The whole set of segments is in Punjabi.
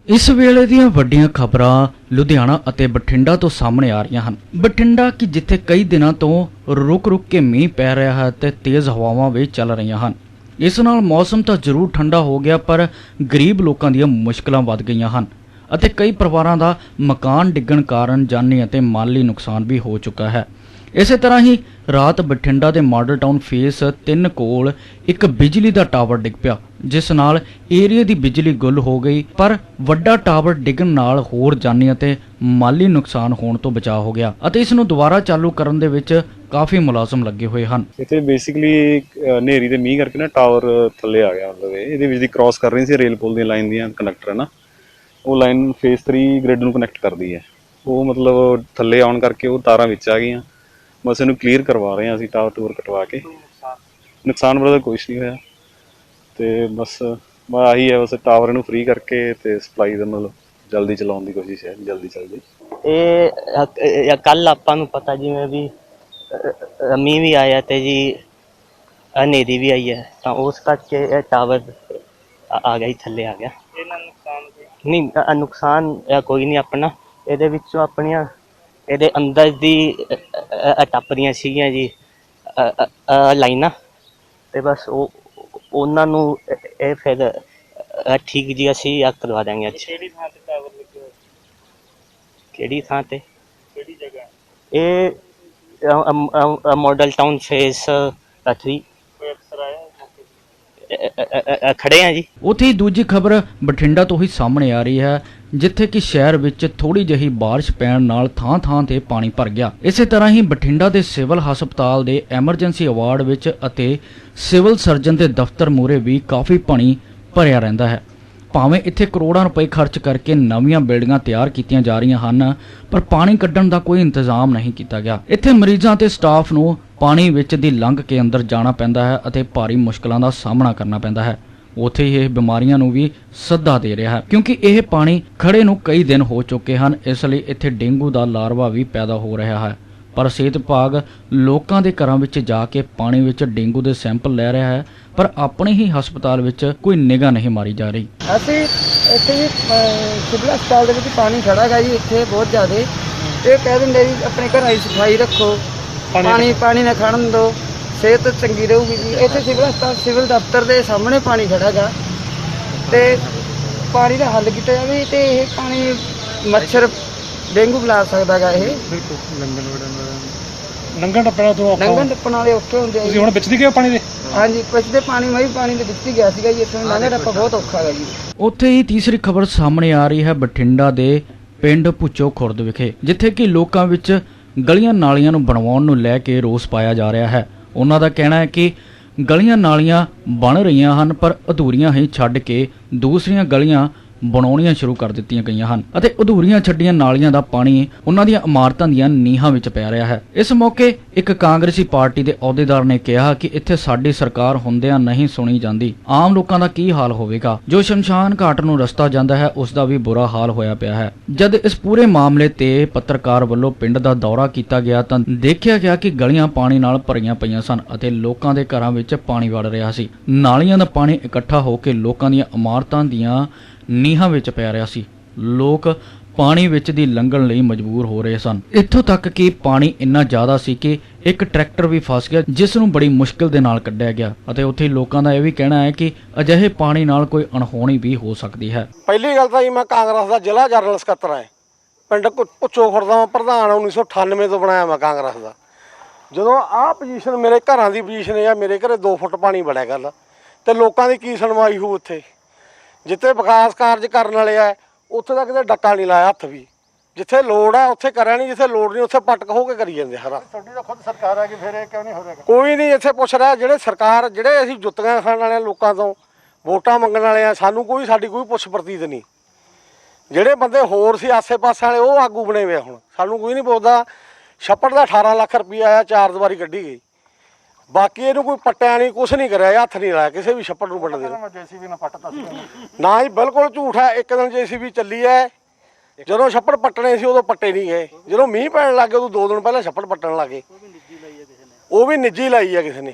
इस वेले ਦੀਆਂ ਵੱਡੀਆਂ ਖਬਰਾਂ ਲੁਧਿਆਣਾ ਅਤੇ ਬਠਿੰਡਾ ਤੋਂ ਸਾਹਮਣੇ ਆ ਰਹੀਆਂ ਹਨ। ਬਠਿੰਡਾ ਕਿ ਜਿੱਥੇ ਕਈ ਦਿਨਾਂ ਤੋਂ ਰੁਕ-ਰੁਕ ਕੇ ਮੀਂਹ ਪੈ ਰਿਹਾ ਹੈ ਤੇ ਤੇਜ਼ ਹਵਾਵਾਂ ਵੀ ਚੱਲ ਰਹੀਆਂ ਹਨ। ਇਸ ਨਾਲ ਮੌਸਮ ਤਾਂ ਜ਼ਰੂਰ ਠੰਡਾ ਹੋ ਗਿਆ, ਪਰ ਗਰੀਬ ਲੋਕਾਂ ਦੀਆਂ ਮੁਸ਼ਕਲਾਂ ਵੱਧ ਗਈਆਂ ਹਨ ਅਤੇ ਕਈ ਪਰਿਵਾਰਾਂ ਦਾ ਮਕਾਨ ਡਿੱਗਣ ਕਾਰਨ ਜਾਨੀ ਅਤੇ ਮਾਲੀ ਨੁਕਸਾਨ ਵੀ ਹੋ ਚੁੱਕਾ ਹੈ। ਇਸੇ ਤਰ੍ਹਾਂ ਹੀ ਰਾਤ ਬਠਿੰਡਾ ਦੇ ਮਾਡਲ ਟਾਊਨ ਫੇਸ 3 ਕੋਲ ਇੱਕ ਬਿਜਲੀ ਦਾ ਟਾਵਰ ਡਿੱਗ ਪਿਆ, ਜਿਸ ਨਾਲ ਏਰੀਆ ਦੀ ਬਿਜਲੀ ਗੁੱਲ ਹੋ ਗਈ, ਪਰ ਵੱਡਾ ਟਾਵਰ ਡਿੱਗਣ ਨਾਲ ਹੋਰ ਜਾਨੀ ਅਤੇ ਮਾਲੀ ਨੁਕਸਾਨ ਹੋਣ ਤੋਂ ਬਚਾਅ ਹੋ ਗਿਆ ਅਤੇ ਇਸ ਨੂੰ ਦੁਬਾਰਾ ਚਾਲੂ ਕਰਨ ਦੇ ਵਿੱਚ ਕਾਫੀ ਮੁਲਾਜ਼ਮ ਲੱਗੇ ਹੋਏ ਹਨ। ਇੱਥੇ ਬੇਸਿਕਲੀ ਹਨੇਰੀ ਦੇ ਮੀਂਹ ਕਰਕੇ ਨਾ ਟਾਵਰ ਥੱਲੇ ਆ ਗਿਆ। ਮਤਲਬ ਇਹਦੇ ਵਿੱਚ ਦੀ ਕ੍ਰਾਸ ਕਰ ਰਹੀ ਸੀ ਰੇਲ ਪੁਲ ਦੀਆਂ ਲਾਈਨ ਦੀਆਂ ਕਨੈਕਟਰ ਹੈ ਨਾ, ਉਹ ਲਾਈਨ ਫੇਸ 3 ਗ੍ਰਿਡ ਨੂੰ ਕਨੈਕਟ ਕਰਦੀ ਹੈ। ਉਹ ਮਤਲਬ ਥੱਲੇ ਆਉਣ ਕਰਕੇ ਉਹ ਤਾਰਾਂ ਵਿੱਚ ਆ ਗਈਆਂ। ਬਸ ਇਹਨੂੰ ਕਲੀਅਰ ਕਰਵਾ ਰਹੇ ਹਾਂ ਅਸੀਂ, ਟਾਵਰ ਟੂਰ ਕਟਵਾ ਕੇ। ਨੁਕਸਾਨ ਬੜਾ ਕੁਛ ਨਹੀਂ ਹੋਇਆ ਤੇ ਬਸ ਆਹੀ ਹੈ, ਬਸ ਟਾਵਰ ਨੂੰ ਫ੍ਰੀ ਕਰਕੇ ਤੇ ਸਪਲਾਈ ਦਾ ਮਤਲਬ ਜਲਦੀ ਚਲਾਉਣ ਦੀ ਕੋਸ਼ਿਸ਼ ਹੈ, ਜਲਦੀ। ਇਹ ਕੱਲ ਆਪਾਂ ਨੂੰ ਪਤਾ ਜਿਵੇਂ ਵੀ ਮੀਂਹ ਵੀ ਆਇਆ ਤੇ ਜੀ ਹਨੇਰੀ ਵੀ ਆਈ ਹੈ, ਤਾਂ ਉਸ ਕਰਕੇ ਇਹ ਟਾਵਰ ਆ ਗਿਆ, ਥੱਲੇ ਆ ਗਿਆ। ਨਹੀਂ ਨੁਕਸਾਨ ਕੋਈ ਨਹੀਂ ਆਪਣਾ, ਇਹਦੇ ਵਿੱਚੋਂ ਆਪਣੀਆਂ ਇਹਦੇ ਅੰਦਰ ਦੀ ਟੱਪ ਰਹੀਆਂ ਸੀਗੀਆਂ ਜੀ ਲਾਈਨਾਂ, ਤੇ ਬਸ ਉਹਨਾਂ ਨੂੰ ਇਹ ਫਿਰ ਠੀਕ ਜੀ ਅਸੀਂ ਕਰਵਾ ਦਾਂਗੇ। ਅੱਜ ਕਿਹੜੀ ਥਾਂ ਤੇ ਟਾਵਰ ਲੱਗਿਆ ਹੋਇਆ? ਕਿਹੜੀ ਥਾਂ ਤੇ? ਕਿਹੜੀ ਜਗ੍ਹਾ? ਇਹ ਮਾਡਲ ਟਾਊਨ ਫੇਸ 3। ਕੋਈ ਅਫਸਰ ਆਇਆ ਖੜੇ ਆ ਜੀ। ਉੱਥੇ ਹੀ ਦੂਜੀ ਖਬਰ ਬਠਿੰਡਾ ਤੋਂ ਹੀ ਸਾਹਮਣੇ ਆ ਰਹੀ ਹੈ, ਜਿੱਥੇ ਕਿ ਸ਼ਹਿਰ ਵਿੱਚ ਥੋੜੀ ਜਿਹੀ ਬਾਰਿਸ਼ ਪੈਣ ਨਾਲ ਥਾਂ-ਥਾਂ ਤੇ ਪਾਣੀ ਭਰ ਗਿਆ। ਇਸੇ ਤਰ੍ਹਾਂ ਹੀ ਬਠਿੰਡਾ ਦੇ ਸਿਵਲ ਹਸਪਤਾਲ ਦੇ ਐਮਰਜੈਂਸੀ ਵਾਰਡ ਵਿੱਚ ਅਤੇ ਸਿਵਲ ਸਰਜਨ ਦੇ ਦਫ਼ਤਰ ਮੂਹਰੇ ਵੀ ਕਾਫੀ ਪਾਣੀ ਭਰਿਆ ਰਹਿੰਦਾ ਹੈ। ਭਾਵੇਂ ਇੱਥੇ ਕਰੋੜਾਂ ਰੁਪਏ ਖਰਚ ਕਰਕੇ ਨਵੀਆਂ ਬਿਲਡਿੰਗਾਂ ਤਿਆਰ ਕੀਤੀਆਂ ਜਾ ਰਹੀਆਂ ਹਨ, ਪਰ ਪਾਣੀ ਕੱਢਣ ਦਾ ਕੋਈ ਇੰਤਜ਼ਾਮ ਨਹੀਂ ਕੀਤਾ ਗਿਆ। ਇੱਥੇ ਮਰੀਜ਼ਾਂ ਤੇ ਸਟਾਫ ਨੂੰ ਪਾਣੀ ਵਿੱਚ ਦੀ ਲੰਘ ਕੇ ਅੰਦਰ ਜਾਣਾ ਪੈਂਦਾ ਹੈ ਅਤੇ ਭਾਰੀ ਮੁਸ਼ਕਲਾਂ ਦਾ ਸਾਹਮਣਾ ਕਰਨਾ ਪੈਂਦਾ ਹੈ। ਉੱਥੇ ਹੀ ਇਹ ਬਿਮਾਰੀਆਂ ਨੂੰ ਵੀ ਸੱਦਾ ਦੇ ਰਿਹਾ ਹੈ, ਕਿਉਂਕਿ ਇਹ ਪਾਣੀ ਖੜੇ ਨੂੰ ਕਈ ਦਿਨ ਹੋ ਚੁੱਕੇ ਹਨ। ਇਸ ਲਈ ਇੱਥੇ ਡੇਂਗੂ ਦਾ ਲਾਰਵਾ ਵੀ ਪੈਦਾ ਹੋ ਰਿਹਾ ਹੈ। ਪਰ ਸਿਹਤ ਵਿਭਾਗ ਲੋਕਾਂ ਦੇ ਘਰਾਂ ਵਿੱਚ ਜਾ ਕੇ ਪਾਣੀ ਵਿੱਚ ਡੇਂਗੂ ਦੇ ਸੈਂਪਲ ਲੈ ਰਿਹਾ ਹੈ, ਪਰ ਆਪਣੇ ਹੀ ਹਸਪਤਾਲ ਵਿੱਚ ਕੋਈ ਨਿਗਾਹ ਨਹੀਂ ਮਾਰੀ ਜਾ ਰਹੀ। ਅਸੀਂ ਇੱਥੇ ਵੀ ਸਿਵਲ ਹਸਪਤਾਲ ਦੇ ਵਿੱਚ ਪਾਣੀ ਖੜਾ ਹੈਗਾ ਜੀ, ਇੱਥੇ ਬਹੁਤ ਜ਼ਿਆਦਾ। ਇਹ ਕਹਿ ਦਿੰਦੇ ਜੀ ਆਪਣੇ ਘਰਾਂ ਦੀ ਸਫਾਈ ਰੱਖੋ, ਪਾਣੀ ਨਾ ਖੜਨ ਦਿਓ, ਸਿਹਤ ਚੰਗੀ ਰਹੂਗੀ ਜੀ। ਇੱਥੇ ਸਿਵਲ ਹਸਪਤਾਲ ਸਿਵਲ ਦਫ਼ਤਰ ਦੇ ਸਾਹਮਣੇ ਪਾਣੀ ਖੜਾ ਹੈਗਾ ਤੇ ਪਾਣੀ ਦਾ ਹੱਲ ਕੀਤਾ ਜਾਵੇ। ਤੇ ਇਹ ਪਾਣੀ ਮੱਛਰ ਡੇਂਗੂ ਫੈਲਾ ਸਕਦਾ ਹੈਗਾ। ਇਹ ਲੰਘਣ ਟੱਪਣ ਵਾਲੇ ਔਖੇ ਹੁੰਦੇ ਆ। ਤੁਸੀਂ ਹੁਣ ਵਿੱਚ ਦੀ ਗਏ ਪਾਣੀ ਦੇ? ਹਾਂਜੀ, ਵਿੱਚ ਦੇ ਪਾਣੀ ਮੈਂ ਵੀ ਪਾਣੀ ਦੇ ਵਿੱਚ ਹੀ ਗਿਆ ਸੀਗਾ ਜੀ। ਇੱਥੋਂ ਲੰਘਣ ਟੱਪਾ ਬਹੁਤ ਔਖਾ ਹੈਗਾ ਜੀ। ਉੱਥੇ ਹੀ ਤੀਸਰੀ ਖਬਰ ਸਾਹਮਣੇ ਆ ਰਹੀ ਹੈ ਬਠਿੰਡਾ ਦੇ ਪਿੰਡ ਭੁੱਚੋ ਖੁਰਦ ਵਿਖੇ, ਜਿੱਥੇ ਕਿ ਲੋਕਾਂ ਵਿੱਚ ਗਲੀਆਂ ਨਾਲੀਆਂ ਨੂੰ ਬਣਵਾਉਣ ਨੂੰ ਲੈ ਕੇ ਰੋਸ ਪਾਇਆ ਜਾ ਰਿਹਾ ਹੈ। ਉਹਨਾਂ ਦਾ ਕਹਿਣਾ ਹੈ ਕਿ ਗਲੀਆਂ ਨਾਲੀਆਂ ਬਣ ਰਹੀਆਂ ਹਨ, ਪਰ ਅਧੂਰੀਆਂ ਹੀ ਛੱਡ ਕੇ ਦੂਸਰੀਆਂ ਗਲੀਆਂ ਬਣਾਉਣੀਆਂ ਸ਼ੁਰੂ ਕਰ ਦਿੱਤੀਆਂ ਗਈਆਂ ਹਨ ਅਤੇ ਅਧੂਰੀਆਂ ਛੱਡੀਆਂ ਨਾਲੀਆਂ ਦਾ ਪਾਣੀ ਉਹਨਾਂ ਦੀਆਂ ਇਮਾਰਤਾਂ ਦੀਆਂ ਨੀਹਾਂ ਵਿੱਚ ਪੈ ਰਿਹਾ ਹੈ। ਇਸ ਮੌਕੇ ਇੱਕ ਕਾਂਗਰਸੀ ਪਾਰਟੀ ਦੇ ਅਹੁਦੇਦਾਰ ਨੇ ਕਿਹਾ ਕਿ ਇੱਥੇ ਸਾਡੀ ਸਰਕਾਰ ਹੁੰਦਿਆਂ ਨਹੀਂ ਸੁਣੀ ਜਾਂਦੀ, ਆਮ ਲੋਕਾਂ ਦਾ ਕੀ ਹਾਲ ਹੋਵੇਗਾ। ਜੋ ਸ਼ਮਸ਼ਾਨ ਘਾਟ ਨੂੰ ਰਸਤਾ ਜਾਂਦਾ ਹੈ, ਉਸ ਦਾ ਵੀ ਬੁਰਾ ਹਾਲ ਹੋਇਆ ਪਿਆ ਹੈ। ਜਦ ਇਸ ਪੂਰੇ ਮਾਮਲੇ ਤੇ ਪੱਤਰਕਾਰ ਵੱਲੋਂ ਪਿੰਡ ਦਾ ਦੌਰਾ ਕੀਤਾ ਗਿਆ ਤਾਂ ਦੇਖਿਆ ਗਿਆ ਕਿ ਗਲੀਆਂ ਪਾਣੀ ਨਾਲ ਭਰੀਆਂ ਪਈਆਂ ਸਨ ਅਤੇ ਲੋਕਾਂ ਦੇ ਘਰਾਂ ਵਿੱਚ ਪਾਣੀ ਵੜ ਰਿਹਾ ਸੀ। ਨਾਲੀਆਂ ਦਾ ਪਾਣੀ ਇਕੱਠਾ ਹੋ ਕੇ ਲੋਕਾਂ ਦੀਆਂ ਇਮਾਰਤਾਂ ਦੀਆਂ ਨੀਹਾਂ ਵਿੱਚ ਪੈ ਰਿਹਾ ਸੀ। ਲੋਕ ਪਾਣੀ ਵਿੱਚ ਦੀ ਲੰਘਣ ਲਈ ਮਜਬੂਰ ਹੋ ਰਹੇ ਸਨ। ਇੱਥੋਂ ਤੱਕ ਕਿ ਪਾਣੀ ਇੰਨਾ ਜ਼ਿਆਦਾ ਸੀ ਕਿ ਇੱਕ ਟਰੈਕਟਰ ਵੀ ਫਸ ਗਿਆ, ਜਿਸ ਨੂੰ ਬੜੀ ਮੁਸ਼ਕਿਲ ਦੇ ਨਾਲ ਕੱਢਿਆ ਗਿਆ ਅਤੇ ਉੱਥੇ ਲੋਕਾਂ ਦਾ ਇਹ ਵੀ ਕਹਿਣਾ ਹੈ ਕਿ ਅਜਿਹੇ ਪਾਣੀ ਨਾਲ ਕੋਈ ਅਣਹੋਣੀ ਵੀ ਹੋ ਸਕਦੀ ਹੈ। ਪਹਿਲੀ ਗੱਲ ਤਾਂ ਜੀ, ਮੈਂ ਕਾਂਗਰਸ ਦਾ ਜ਼ਿਲ੍ਹਾ ਜਨਰਲ ਸਕੱਤਰ ਹਾਂ। ਪਿੰਡ ਭੁੱਚੋ ਖੁਰਦ ਦਾ ਪ੍ਰਧਾਨ 1998 ਤੋਂ ਬਣਾਇਆ ਮੈਂ ਕਾਂਗਰਸ ਦਾ। ਜਦੋਂ ਆਹ ਪੋਜੀਸ਼ਨ ਮੇਰੇ ਘਰਾਂ ਦੀ ਪੋਜੀਸ਼ਨ ਹੈ, ਮੇਰੇ ਘਰੇ 2 ਫੁੱਟ ਪਾਣੀ ਵੜਿਆ ਗੱਲ, ਤੇ ਲੋਕਾਂ ਦੀ ਕੀ ਸੁਣਵਾਈ ਹੋਊ? ਉੱਥੇ ਜਿੱਥੇ ਵਿਕਾਸ ਕਾਰਜ ਕਰਨ ਵਾਲੇ ਆ ਉੱਥੇ ਤਾਂ ਕਿਤੇ ਡੱਕਾ ਨਹੀਂ ਲਾਇਆ ਹੱਥ ਵੀ। ਜਿੱਥੇ ਲੋੜ ਆ ਉੱਥੇ ਕਰਿਆ ਨਹੀਂ, ਜਿੱਥੇ ਲੋੜ ਨਹੀਂ ਉੱਥੇ ਪਟਕ ਹੋ ਕੇ ਕਰੀ ਜਾਂਦੇ ਹਰਾ। ਤੁਹਾਡੀ ਤਾਂ ਖੁਦ ਸਰਕਾਰ ਆ ਕਿ ਫਿਰ ਇਹ ਕਿਉਂ ਨਹੀਂ ਹੋ ਰਿਹਾ? ਕੋਈ ਨਹੀਂ ਇੱਥੇ ਪੁੱਛ ਰਿਹਾ। ਜਿਹੜੇ ਅਸੀਂ ਜੁੱਤੀਆਂ ਖਾਣ ਵਾਲੇ ਲੋਕਾਂ ਤੋਂ ਵੋਟਾਂ ਮੰਗਣ ਵਾਲੇ ਆ, ਸਾਡੀ ਕੋਈ ਪੁੱਛ ਪ੍ਰਤੀਤ ਨਹੀਂ। ਜਿਹੜੇ ਬੰਦੇ ਹੋਰ ਸੀ ਆਸੇ ਪਾਸੇ ਵਾਲੇ, ਉਹ ਆਗੂ ਬਣੇ ਹੋਏ। ਹੁਣ ਸਾਨੂੰ ਕੋਈ ਨਹੀਂ ਪੁੱਛਦਾ। ਛੱਪੜ ਦਾ 18 ਲੱਖ ਰੁਪਈਆ ਆਇਆ, 4 ਦੀਵਾਰੀ ਕੱਢੀ ਗਈ। ਬਾਕੀ ਇਹਨੂੰ ਕੋਈ ਪੱਟਿਆ ਨਹੀਂ, ਕੁਛ ਨਹੀਂ ਕਰਿਆ, ਹੱਥ ਨਹੀਂ ਲਾਇਆ ਕਿਸੇ ਵੀ ਛੱਪੜ ਨੂੰ ਵੱਢ ਦੇ। ਨਾ ਜੀ, ਬਿਲਕੁਲ ਝੂਠ ਹੈ। ਇੱਕ ਦਿਨ JCB ਚੱਲੀ ਹੈ, ਜਦੋਂ ਛੱਪੜ ਪੱਟਣੇ ਸੀ ਉਦੋਂ ਪੱਟੇ ਨਹੀਂ ਗਏ। ਜਦੋਂ ਮੀਂਹ ਪੈਣ ਲੱਗ ਗਿਆ ਉਦੋਂ 2 ਦਿਨ ਪਹਿਲਾਂ ਛੱਪੜ ਪੱਟਣ ਲੱਗੇ। ਉਹ ਵੀ ਨਿੱਜੀ ਲਾਈ ਹੈ ਕਿਸੇ ਨੇ।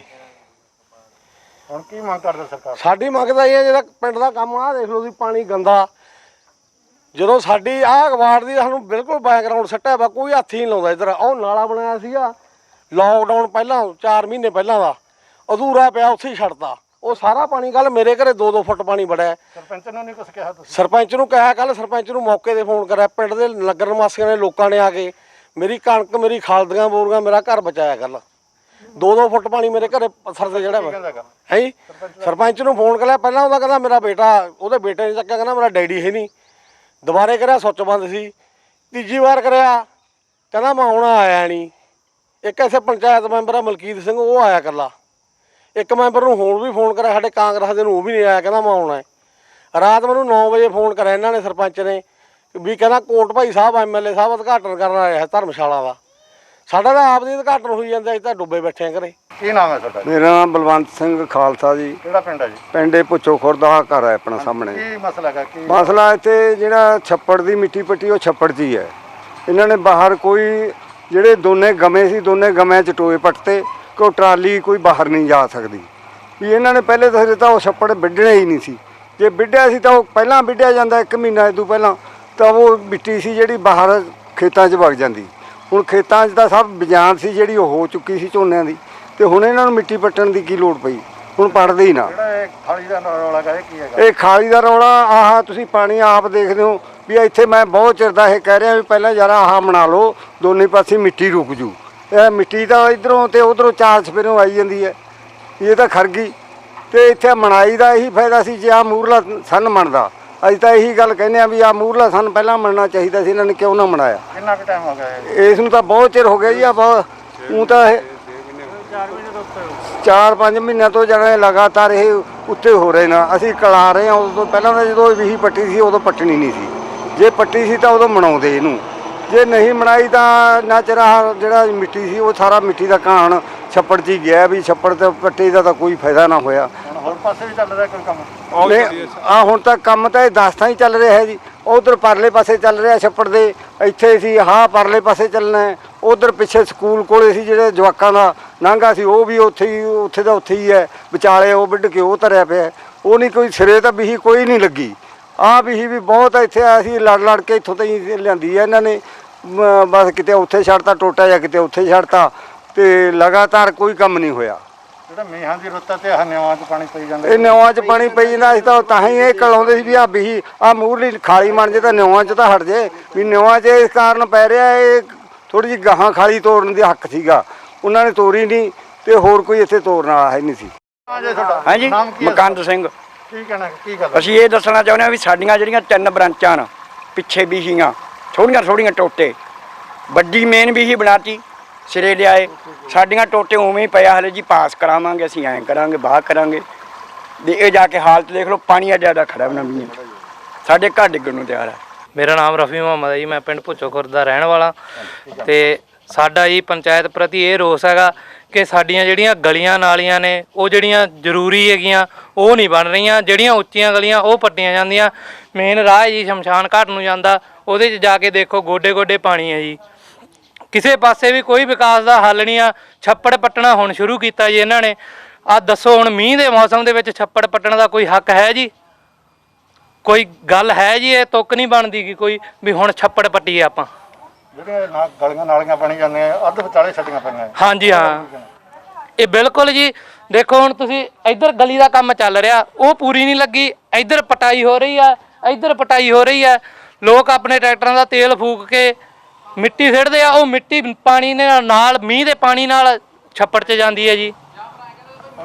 ਹੁਣ ਕੀ ਮੰਗ ਕਰਦਾ ਸਰਕਾਰ? ਸਾਡੀ ਮੰਗ ਤਾਂ ਇਹ ਹੈ, ਜਿਹੜਾ ਪਿੰਡ ਦਾ ਕੰਮ ਆ ਦੇਖ ਲਓ ਤੁਸੀਂ, ਪਾਣੀ ਗੰਦਾ ਜਦੋਂ ਸਾਡੀ ਆਹ ਅਖਬਾਰ ਦੀ ਸਾਨੂੰ ਬਿਲਕੁਲ ਬੈਕਗਰਾਊਂਡ ਸੱਟਿਆ ਵਾ, ਕੋਈ ਹੱਥ ਹੀ ਨਹੀਂ ਲਾਉਂਦਾ ਇੱਧਰ। ਉਹ ਨਾਲਾ ਬਣਾਇਆ ਸੀਗਾ ਲੋਕਡਾਊਨ ਪਹਿਲਾਂ 4 ਮਹੀਨੇ ਪਹਿਲਾਂ ਦਾ, ਅਧੂਰਾ ਪਿਆ, ਉੱਥੇ ਹੀ ਛੱਡਤਾ। ਉਹ ਸਾਰਾ ਪਾਣੀ ਕੱਲ ਮੇਰੇ ਘਰੇ 2-2 ਫੁੱਟ ਪਾਣੀ ਵੜਿਆ। ਸਰਪੰਚ ਨੂੰ ਨਹੀਂ ਕੁਝ ਕਿਹਾ ਤੁਸੀਂ? ਸਰਪੰਚ ਨੂੰ ਕਿਹਾ, ਕੱਲ ਸਰਪੰਚ ਨੂੰ ਮੌਕੇ 'ਤੇ ਫੋਨ ਕਰਿਆ, ਪਿੰਡ ਦੇ ਨਗਰ ਨਿਵਾਸੀਆਂ ਨੇ, ਲੋਕਾਂ ਨੇ ਆ ਕੇ ਮੇਰੀ ਕਣਕ, ਮੇਰੀ ਖਾਲਦੀਆਂ ਬੋਰੀਆਂ, ਮੇਰਾ ਘਰ ਬਚਾਇਆ। ਕੱਲ 2-2 ਫੁੱਟ ਪਾਣੀ ਮੇਰੇ ਘਰੇ ਪੱਥਰ ਤੇ ਜਿਹੜਾ ਵਾ ਹੈ ਜੀ। ਸਰਪੰਚ ਨੂੰ ਫੋਨ ਕਰਿਆ, ਪਹਿਲਾਂ ਉਹਦਾ ਕਹਿੰਦਾ ਮੇਰਾ ਬੇਟਾ, ਉਹਦੇ ਬੇਟੇ ਨੇ ਚੱਕਿਆ, ਕਹਿੰਦਾ ਮੇਰਾ ਡੈਡੀ ਹੈ ਨਹੀਂ। ਦੁਬਾਰੇ ਕਰਿਆ, ਸੁੱਚ ਬੰਦ ਸੀ। ਤੀਜੀ ਵਾਰ ਕਰਿਆ, ਕਹਿੰਦਾ ਮੈਂ ਆਉਣਾ, ਆਇਆ ਨਹੀਂ। ਇੱਕ ਐਸੇ ਪੰਚਾਇਤ ਮੈਂਬਰ ਆ ਮਲਕੀਤ ਸਿੰਘ, ਉਹ ਆਇਆ ਇਕੱਲਾ। ਇੱਕ ਮੈਂਬਰ ਨੂੰ ਹੁਣ ਵੀ ਫੋਨ ਕਰਿਆ ਸਾਡੇ ਕਾਂਗਰਸ ਦੇ ਨੂੰ, ਉਹ ਵੀ ਨਹੀਂ ਆਇਆ, ਕਹਿੰਦਾ ਮੈਂ ਆਉਣਾ ਹੈ। ਰਾਤ ਮੈਨੂੰ 9 ਵਜੇ ਫੋਨ ਕਰਿਆ ਇਹਨਾਂ ਨੇ, ਸਰਪੰਚ ਨੇ, ਵੀ ਕਹਿੰਦਾ ਕੋਟ ਭਾਈ ਸਾਹਿਬ MLA ਸਾਹਿਬ ਉਦਘਾਟਨ ਕਰਨ ਆਇਆ ਹੈ ਧਰਮਸ਼ਾਲਾ ਦਾ। ਸਾਡਾ ਤਾਂ ਆਪ ਦੀ ਉਦਘਾਟਨ ਹੋਈ ਜਾਂਦਾ, ਅਸੀਂ ਤਾਂ ਡੁੱਬੇ ਬੈਠੇ ਆ ਘਰੇ। ਕੀ ਨਾਮ ਹੈ ਤੁਹਾਡਾ? ਮੇਰਾ ਨਾਮ ਬਲਵੰਤ ਸਿੰਘ ਖਾਲਸਾ ਜੀ। ਕਿਹੜਾ ਪਿੰਡ ਹੈ ਜੀ? ਪਿੰਡੇ ਪੁੱਛੋ ਖੁਰਦ ਦਾ ਘਰ ਹੈ ਆਪਣਾ ਸਾਹਮਣੇ। ਕੀ ਮਸਲਾ ਹੈ? ਕੀ ਮਸਲਾ ਇੱਥੇ ਜਿਹੜਾ ਛੱਪੜ ਦੀ ਮਿੱਟੀ ਪੱਟੀ, ਉਹ ਛੱਪੜ 'ਚ ਹੀ ਹੈ। ਇਹਨਾਂ ਨੇ ਬਾਹਰ ਕੋਈ ਜਿਹੜੇ ਦੋਨੇ ਗਮੇ ਸੀ, ਦੋਨੇ ਗਮਿਆਂ 'ਚ ਟੋਏ ਪੱਟਤੇ, ਕੋਈ ਟਰਾਲੀ ਕੋਈ ਬਾਹਰ ਨਹੀਂ ਜਾ ਸਕਦੀ। ਵੀ ਇਹਨਾਂ ਨੇ ਪਹਿਲੇ ਤਾਂ ਉਹ ਛੱਪੜ ਵਿੱਢਣਾ ਹੀ ਨਹੀਂ ਸੀ। ਜੇ ਵਿੱਢਿਆ ਸੀ ਤਾਂ ਉਹ ਪਹਿਲਾਂ ਵਿੱਢਿਆ ਜਾਂਦਾ, 1 ਮਹੀਨਾ ਤੋਂ ਪਹਿਲਾਂ, ਤਾਂ ਉਹ ਮਿੱਟੀ ਸੀ ਜਿਹੜੀ ਬਾਹਰ ਖੇਤਾਂ 'ਚ ਵਗ ਜਾਂਦੀ। ਹੁਣ ਖੇਤਾਂ 'ਚ ਤਾਂ ਸਭ ਬਜਾਨ ਸੀ ਜਿਹੜੀ ਉਹ ਹੋ ਚੁੱਕੀ ਸੀ ਝੋਨਿਆਂ ਦੀ, ਤੇ ਹੁਣ ਇਹਨਾਂ ਨੂੰ ਮਿੱਟੀ ਪੱਟਣ ਦੀ ਕੀ ਲੋੜ ਪਈ? ਹੁਣ ਪੱਟਦੇ ਹੀ ਨਾ। ਜਿਹੜਾ ਖਾਲੀ ਦਾ ਰੌਲਾ ਹੈ ਕੀ ਹੈਗਾ? ਇਹ ਖਾਲੀ ਦਾ ਰੌਲਾ ਆਹ ਤੁਸੀਂ ਪਾਣੀ ਆਪ ਦੇਖਦੇ ਹੋ ਵੀ ਇੱਥੇ ਮੈਂ ਬਹੁਤ ਚਿਰ ਦਾ ਇਹ ਕਹਿ ਰਿਹਾ ਵੀ ਪਹਿਲਾਂ ਜਰਾ ਆਹ ਬਣਾ ਲਓ, ਦੋਨੇ ਪਾਸੇ ਮਿੱਟੀ ਰੁਕ ਜੂ। ਇਹ ਮਿੱਟੀ ਤਾਂ ਇਧਰੋਂ ਤੇ ਉਧਰੋਂ 4 ਚਫੇਰੋਂ ਆਈ ਜਾਂਦੀ ਹੈ, ਇਹ ਤਾਂ ਖਰ ਗਈ। ਤੇ ਇੱਥੇ ਮਨਾਈ ਦਾ ਇਹੀ ਫਾਇਦਾ ਸੀ ਜੇ ਆਹ ਮੂਰਲਾ ਸੰਨ ਬਣਦਾ। ਅਸੀਂ ਤਾਂ ਇਹੀ ਗੱਲ ਕਹਿੰਦੇ ਆ ਵੀ ਆਹ ਮੂਰਲਾ ਸੰਨ ਪਹਿਲਾਂ ਮੰਨਣਾ ਚਾਹੀਦਾ ਸੀ, ਇਹਨਾਂ ਨੇ ਕਿਉਂ ਨਾ ਮਨਾਇਆ? ਕਿੰਨਾ ਕੁ ਟਾਈਮ ਹੋ ਗਿਆ ਇਸ ਨੂੰ ਤਾਂ ਬਹੁਤ ਚਿਰ ਹੋ ਗਿਆ ਜੀ। ਆ ਬਹੁਤ ਉਹ ਤਾਂ ਇਹ 4-5 ਮਹੀਨਿਆਂ ਤੋਂ ਜਾਣੇ ਲਗਾਤਾਰ ਇਹ ਉੱਤੇ ਹੋ ਰਹੇ ਨੇ। ਅਸੀਂ ਕਲਾ ਰਹੇ ਹਾਂ। ਉਦੋਂ ਤੋਂ ਪਹਿਲਾਂ ਤਾਂ ਜਦੋਂ ਵੀਹੀ ਪੱਟੀ ਸੀ ਉਦੋਂ ਪੱਟਣੀ ਨਹੀਂ ਸੀ, ਜੇ ਪੱਟੀ ਸੀ ਤਾਂ ਉਦੋਂ ਮਨਾਉਂਦੇ ਇਹਨੂੰ, ਜੇ ਨਹੀਂ ਮਨਾਈ ਤਾਂ ਨਾ ਚਿਰ ਆਹ ਜਿਹੜਾ ਮਿੱਟੀ ਸੀ ਉਹ ਸਾਰਾ ਮਿੱਟੀ ਦਾ ਕਹਾਣ ਛੱਪੜ 'ਚ ਹੀ ਗਿਆ। ਵੀ ਛੱਪੜ ਤੇ ਪੱਟੀ ਦਾ ਤਾਂ ਕੋਈ ਫਾਇਦਾ ਨਾ ਹੋਇਆ। ਹੁਣ ਹੋਰ ਪਾਸੇ ਵੀ ਚੱਲ ਰਿਹਾ ਕੋਈ ਕੰਮ? ਆ ਹੁਣ ਤਾਂ ਕੰਮ ਤਾਂ ਇਹ ਦਸਤਾਂ ਹੀ ਚੱਲ ਰਿਹਾ ਹੈ ਜੀ। ਉਧਰ ਪਰਲੇ ਪਾਸੇ ਚੱਲ ਰਿਹਾ ਛੱਪੜ ਦੇ, ਇੱਥੇ ਸੀ ਹਾਂ ਪਰਲੇ ਪਾਸੇ ਚੱਲਣਾ ਹੈ। ਉਧਰ ਪਿੱਛੇ ਸਕੂਲ ਕੋਲੇ ਸੀ ਜਿਹੜੇ ਜਵਾਕਾਂ ਦਾ ਨਾਂਗਾ ਸੀ, ਉਹ ਵੀ ਉੱਥੇ ਹੀ ਹੈ ਵਿਚਾਲੇ। ਉਹ ਵਿੱਢ ਕੇ ਉਹ ਧਰਿਆ ਪਿਆ, ਉਹ ਨਹੀਂ ਕੋਈ ਸਿਰੇ ਤਾਂ ਬੀਹੀ ਕੋਈ ਨਹੀਂ ਲੱਗੀ। ਆਹ ਬੀਹੀ ਵੀ ਬਹੁਤ ਇੱਥੇ ਆਇਆ ਸੀ, ਲੜ ਕੇ ਇੱਥੋਂ ਤਾਂ ਹੀ ਲਿਆਂਦੀ ਹੈ ਇਹਨਾਂ ਨੇ। ਬਸ ਕਿਤੇ ਉੱਥੇ ਛੱਡਤਾ ਟੋਟਾ, ਜਾਂ ਕਿਤੇ ਉੱਥੇ ਛੱਡਤਾ, ਤੇ ਲਗਾਤਾਰ ਕੋਈ ਕੰਮ ਨਹੀਂ ਹੋਇਆ। ਜਿਹੜਾ ਮੀਂਹਾਂ ਦੀ ਰੁੱਤ ਤੇ ਨਿਆਵਾਂ 'ਚ ਪਾਣੀ ਪਈ ਜਾਂਦਾ, ਇਹ ਨਿਆਵਾਂ 'ਚ ਪਾਣੀ ਪਈ ਜਾਂਦਾ। ਅਸੀਂ ਤਾਂ ਹੀ ਇਹ ਕਲਾਉਂਦੇ ਸੀ ਵੀ ਆਹ ਬੀਹੀ ਆਹ ਮੂਹਰਲੀ ਖਾਲੀ ਬਣ ਜੇ ਤਾਂ ਨਿਆਵਾਂ 'ਚ ਤਾਂ ਹਟ ਜੇ। ਵੀ ਨਿਆਵਾਂ 'ਚ ਇਸ ਕਾਰਨ ਪੈ ਰਿਹਾ, ਇਹ ਥੋੜ੍ਹੀ ਜਿਹੀ ਗਾਹਾਂ ਖਾਲੀ ਤੋੜਨ ਦੀ ਹੱਕ ਸੀਗਾ, ਉਹਨਾਂ ਨੇ ਤੋਰੀ ਨਹੀਂ, ਤੇ ਹੋਰ ਕੋਈ ਇੱਥੇ ਤੋੜਨ ਵਾਲਾ ਹੈ ਨਹੀਂ ਸੀ। ਹਾਂਜੀ, ਮਕੰਦ ਸਿੰਘ। ਕੀ ਕਹਿਣਾ, ਕੀ ਗੱਲ? ਅਸੀਂ ਇਹ ਦੱਸਣਾ ਚਾਹੁੰਦੇ ਹਾਂ ਵੀ ਸਾਡੀਆਂ ਜਿਹੜੀਆਂ 3 ਬ੍ਰਾਂਚਾਂ ਨੇ ਪਿੱਛੇ ਬੀਹੀਆਂ, ਥੋੜੀਆਂ ਟੋਟੇ, ਵੱਡੀ ਮੇਨ ਬੀਹੀ ਬਣਾਤੀ, ਸਿਰੇ ਲਿਆਏ। ਸਾਡੀਆਂ ਟੋਟੇ ਉਵੇਂ ਹੀ ਪਿਆ, ਹਲੇ ਜੀ ਪਾਸ ਕਰਾਵਾਂਗੇ ਅਸੀਂ, ਐਂ ਕਰਾਂਗੇ ਬਾਹਰ ਕਰਾਂਗੇ। ਵੀ ਇਹ ਜਾ ਕੇ ਹਾਲਤ ਦੇਖ ਲਓ, ਪਾਣੀ ਆ ਜ਼ਿਆਦਾ ਖੜਾ ਬਣਾਉਣੀ, ਸਾਡੇ ਘਰ ਡਿੱਗਣ ਨੂੰ ਤਿਆਰ ਹੈ। ਮੇਰਾ ਨਾਮ ਰਫੀ ਮੁਹੰਮਦ ਹੈ ਜੀ, ਮੈਂ ਪਿੰਡ ਭੁੱਚੋ ਖੁਰਦ ਦਾ ਰਹਿਣ ਵਾਲਾ। ਤੇ ਸਾਡਾ ਜੀ ਪੰਚਾਇਤ ਪ੍ਰਤੀ ਇਹ ਰੋਸ ਹੈਗਾ ਕਿ ਸਾਡੀਆਂ ਜਿਹੜੀਆਂ ਗਲੀਆਂ ਨਾਲੀਆਂ ਨੇ ਉਹ ਜਿਹੜੀਆਂ ਜ਼ਰੂਰੀ ਹੈਗੀਆਂ ਉਹ ਨਹੀਂ ਬਣ ਰਹੀਆਂ। ਜਿਹੜੀਆਂ ਉੱਚੀਆਂ ਗਲੀਆਂ ਉਹ ਪੱਟੀਆਂ ਜਾਂਦੀਆਂ। ਮੇਨ ਰਾਹ ਜੀ ਸ਼ਮਸ਼ਾਨ ਘਾਟ ਨੂੰ ਜਾਂਦਾ, ਉਹਦੇ 'ਚ ਜਾ ਕੇ ਦੇਖੋ ਗੋਡੇ ਪਾਣੀ ਹੈ ਜੀ। ਕਿਸੇ ਪਾਸੇ ਵੀ ਕੋਈ ਵਿਕਾਸ ਦਾ ਹੱਲ ਨਹੀਂ ਆ। ਛੱਪੜ ਪੱਟਣਾ ਹੁਣ ਸ਼ੁਰੂ ਕੀਤਾ ਜੀ ਇਹਨਾਂ ਨੇ। ਆਹ ਦੱਸੋ ਹੁਣ ਮੀਂਹ ਦੇ ਮੌਸਮ ਦੇ ਵਿੱਚ ਛੱਪੜ ਪੱਟਣ ਦਾ ਕੋਈ ਹੱਕ ਹੈ ਜੀ? ਕੋਈ ਗੱਲ ਹੈ ਜੀ? ਇਹ ਤੁੱਕ ਨਹੀਂ ਬਣਦੀ ਕਿ ਕੋਈ ਵੀ ਹੁਣ ਛੱਪੜ ਪੱਟੀਏ ਆਪਾਂ। ਜਿਹੜੀਆਂ ਗਲੀਆਂ ਨਾਲੀਆਂ ਬਣੀ ਜਾਂਦੀਆਂ ਅੱਧ ਵਿਚਾਲੇ ਛੱਡੀਆਂ ਪਈਆਂ। ਹਾਂਜੀ ਹਾਂ, ਇਹ ਬਿਲਕੁਲ ਜੀ। ਦੇਖੋ ਹੁਣ ਤੁਸੀਂ ਇੱਧਰ ਗਲੀ ਦਾ ਕੰਮ ਚੱਲ ਰਿਹਾ, ਉਹ ਪੂਰੀ ਨਹੀਂ ਲੱਗੀ। ਇੱਧਰ ਪਟਾਈ ਹੋ ਰਹੀ ਆ, ਇੱਧਰ ਪਟਾਈ ਹੋ ਰਹੀ ਆ। ਲੋਕ ਆਪਣੇ ਟਰੈਕਟਰਾਂ ਦਾ ਤੇਲ ਫੂਕ ਕੇ ਮਿੱਟੀ ਸਿੱਟਦੇ ਆ, ਉਹ ਮਿੱਟੀ ਪਾਣੀ ਨਾਲ ਮੀਂਹ ਦੇ ਪਾਣੀ ਨਾਲ ਛੱਪੜ 'ਚ ਜਾਂਦੀ ਹੈ ਜੀ।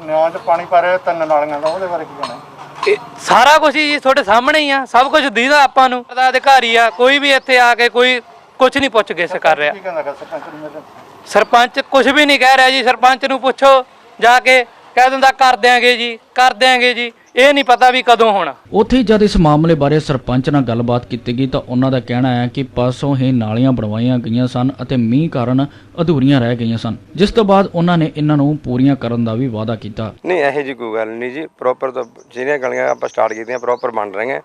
ਨਿਆਂ 'ਚ ਪਾਣੀ ਪਾ ਰਿਹਾ 3 ਨਾਲੀਆਂ ਦਾ, ਉਹਦੇ ਬਾਰੇ ਕੀ ਕਹਿਣਾ? ਇਹ ਸਾਰਾ ਕੁਝ ਜੀ ਤੁਹਾਡੇ ਸਾਹਮਣੇ ਹੀ ਆ, ਸਭ ਕੁਝ ਦੀਦਾ ਆਪਾਂ ਨੂੰ। ਦਾ ਅਧਿਕਾਰੀ ਆ, ਕੋਈ ਵੀ ਇੱਥੇ ਆ ਕੇ ਕੋਈ ਕੁਝ ਨਹੀਂ ਪੁੱਛ ਗਿੱਛ ਕਰ ਰਿਹਾ। ਕੀ ਕਹਿੰਦਾ ਸਰਪੰਚ ਨੂੰ? ਸਰਪੰਚ ਕੁਝ ਵੀ ਨਹੀਂ ਕਹਿ ਰਿਹਾ ਜੀ। ਸਰਪੰਚ ਨੂੰ ਪੁੱਛੋ ਜਾ ਕੇ, ਕਹਿ ਦਿੰਦਾ ਕਰ ਦਿਆਂਗੇ ਜੀ। ਇਹ ਨਹੀਂ ਪਤਾ ਵੀ ਕਦੋਂ ਹੋਣਾ। ਉੱਥੇ ਹੀ ਜਦ ਇਸ ਮਾਮਲੇ ਬਾਰੇ ਸਰਪੰਚ ਨਾਲ ਗੱਲਬਾਤ ਕੀਤੀ ਗਈ ਤਾਂ ਉਹਨਾਂ ਦਾ ਕਹਿਣਾ ਹੈ ਕਿ ਪਰਸੋਂ ਹੀ ਨਾਲੀਆਂ ਬਣਵਾਈਆਂ ਗਈਆਂ ਸਨ ਅਤੇ ਮੀਂਹ ਕਾਰਨ ਅਧੂਰੀਆਂ ਰਹਿ ਗਈਆਂ ਸਨ, ਜਿਸ ਤੋਂ ਬਾਅਦ ਉਹਨਾਂ ਨੇ ਇਹਨਾਂ ਨੂੰ ਪੂਰੀਆਂ ਕਰਨ ਦਾ ਵੀ ਵਾਅਦਾ ਕੀਤਾ। ਨਹੀਂ ਇਹੋ ਜਿਹੀ ਕੋਈ ਗੱਲ ਨਹੀਂ ਜੀ, ਪ੍ਰੋਪਰ ਤਾਂ ਜਿਹੜੀਆਂ ਗਲੀਆਂ ਆਪਾਂ ਸਟਾਰਟ ਕੀਤੀਆਂ ਪ੍ਰੋਪਰ ਬਣ ਰਹੀਆਂ।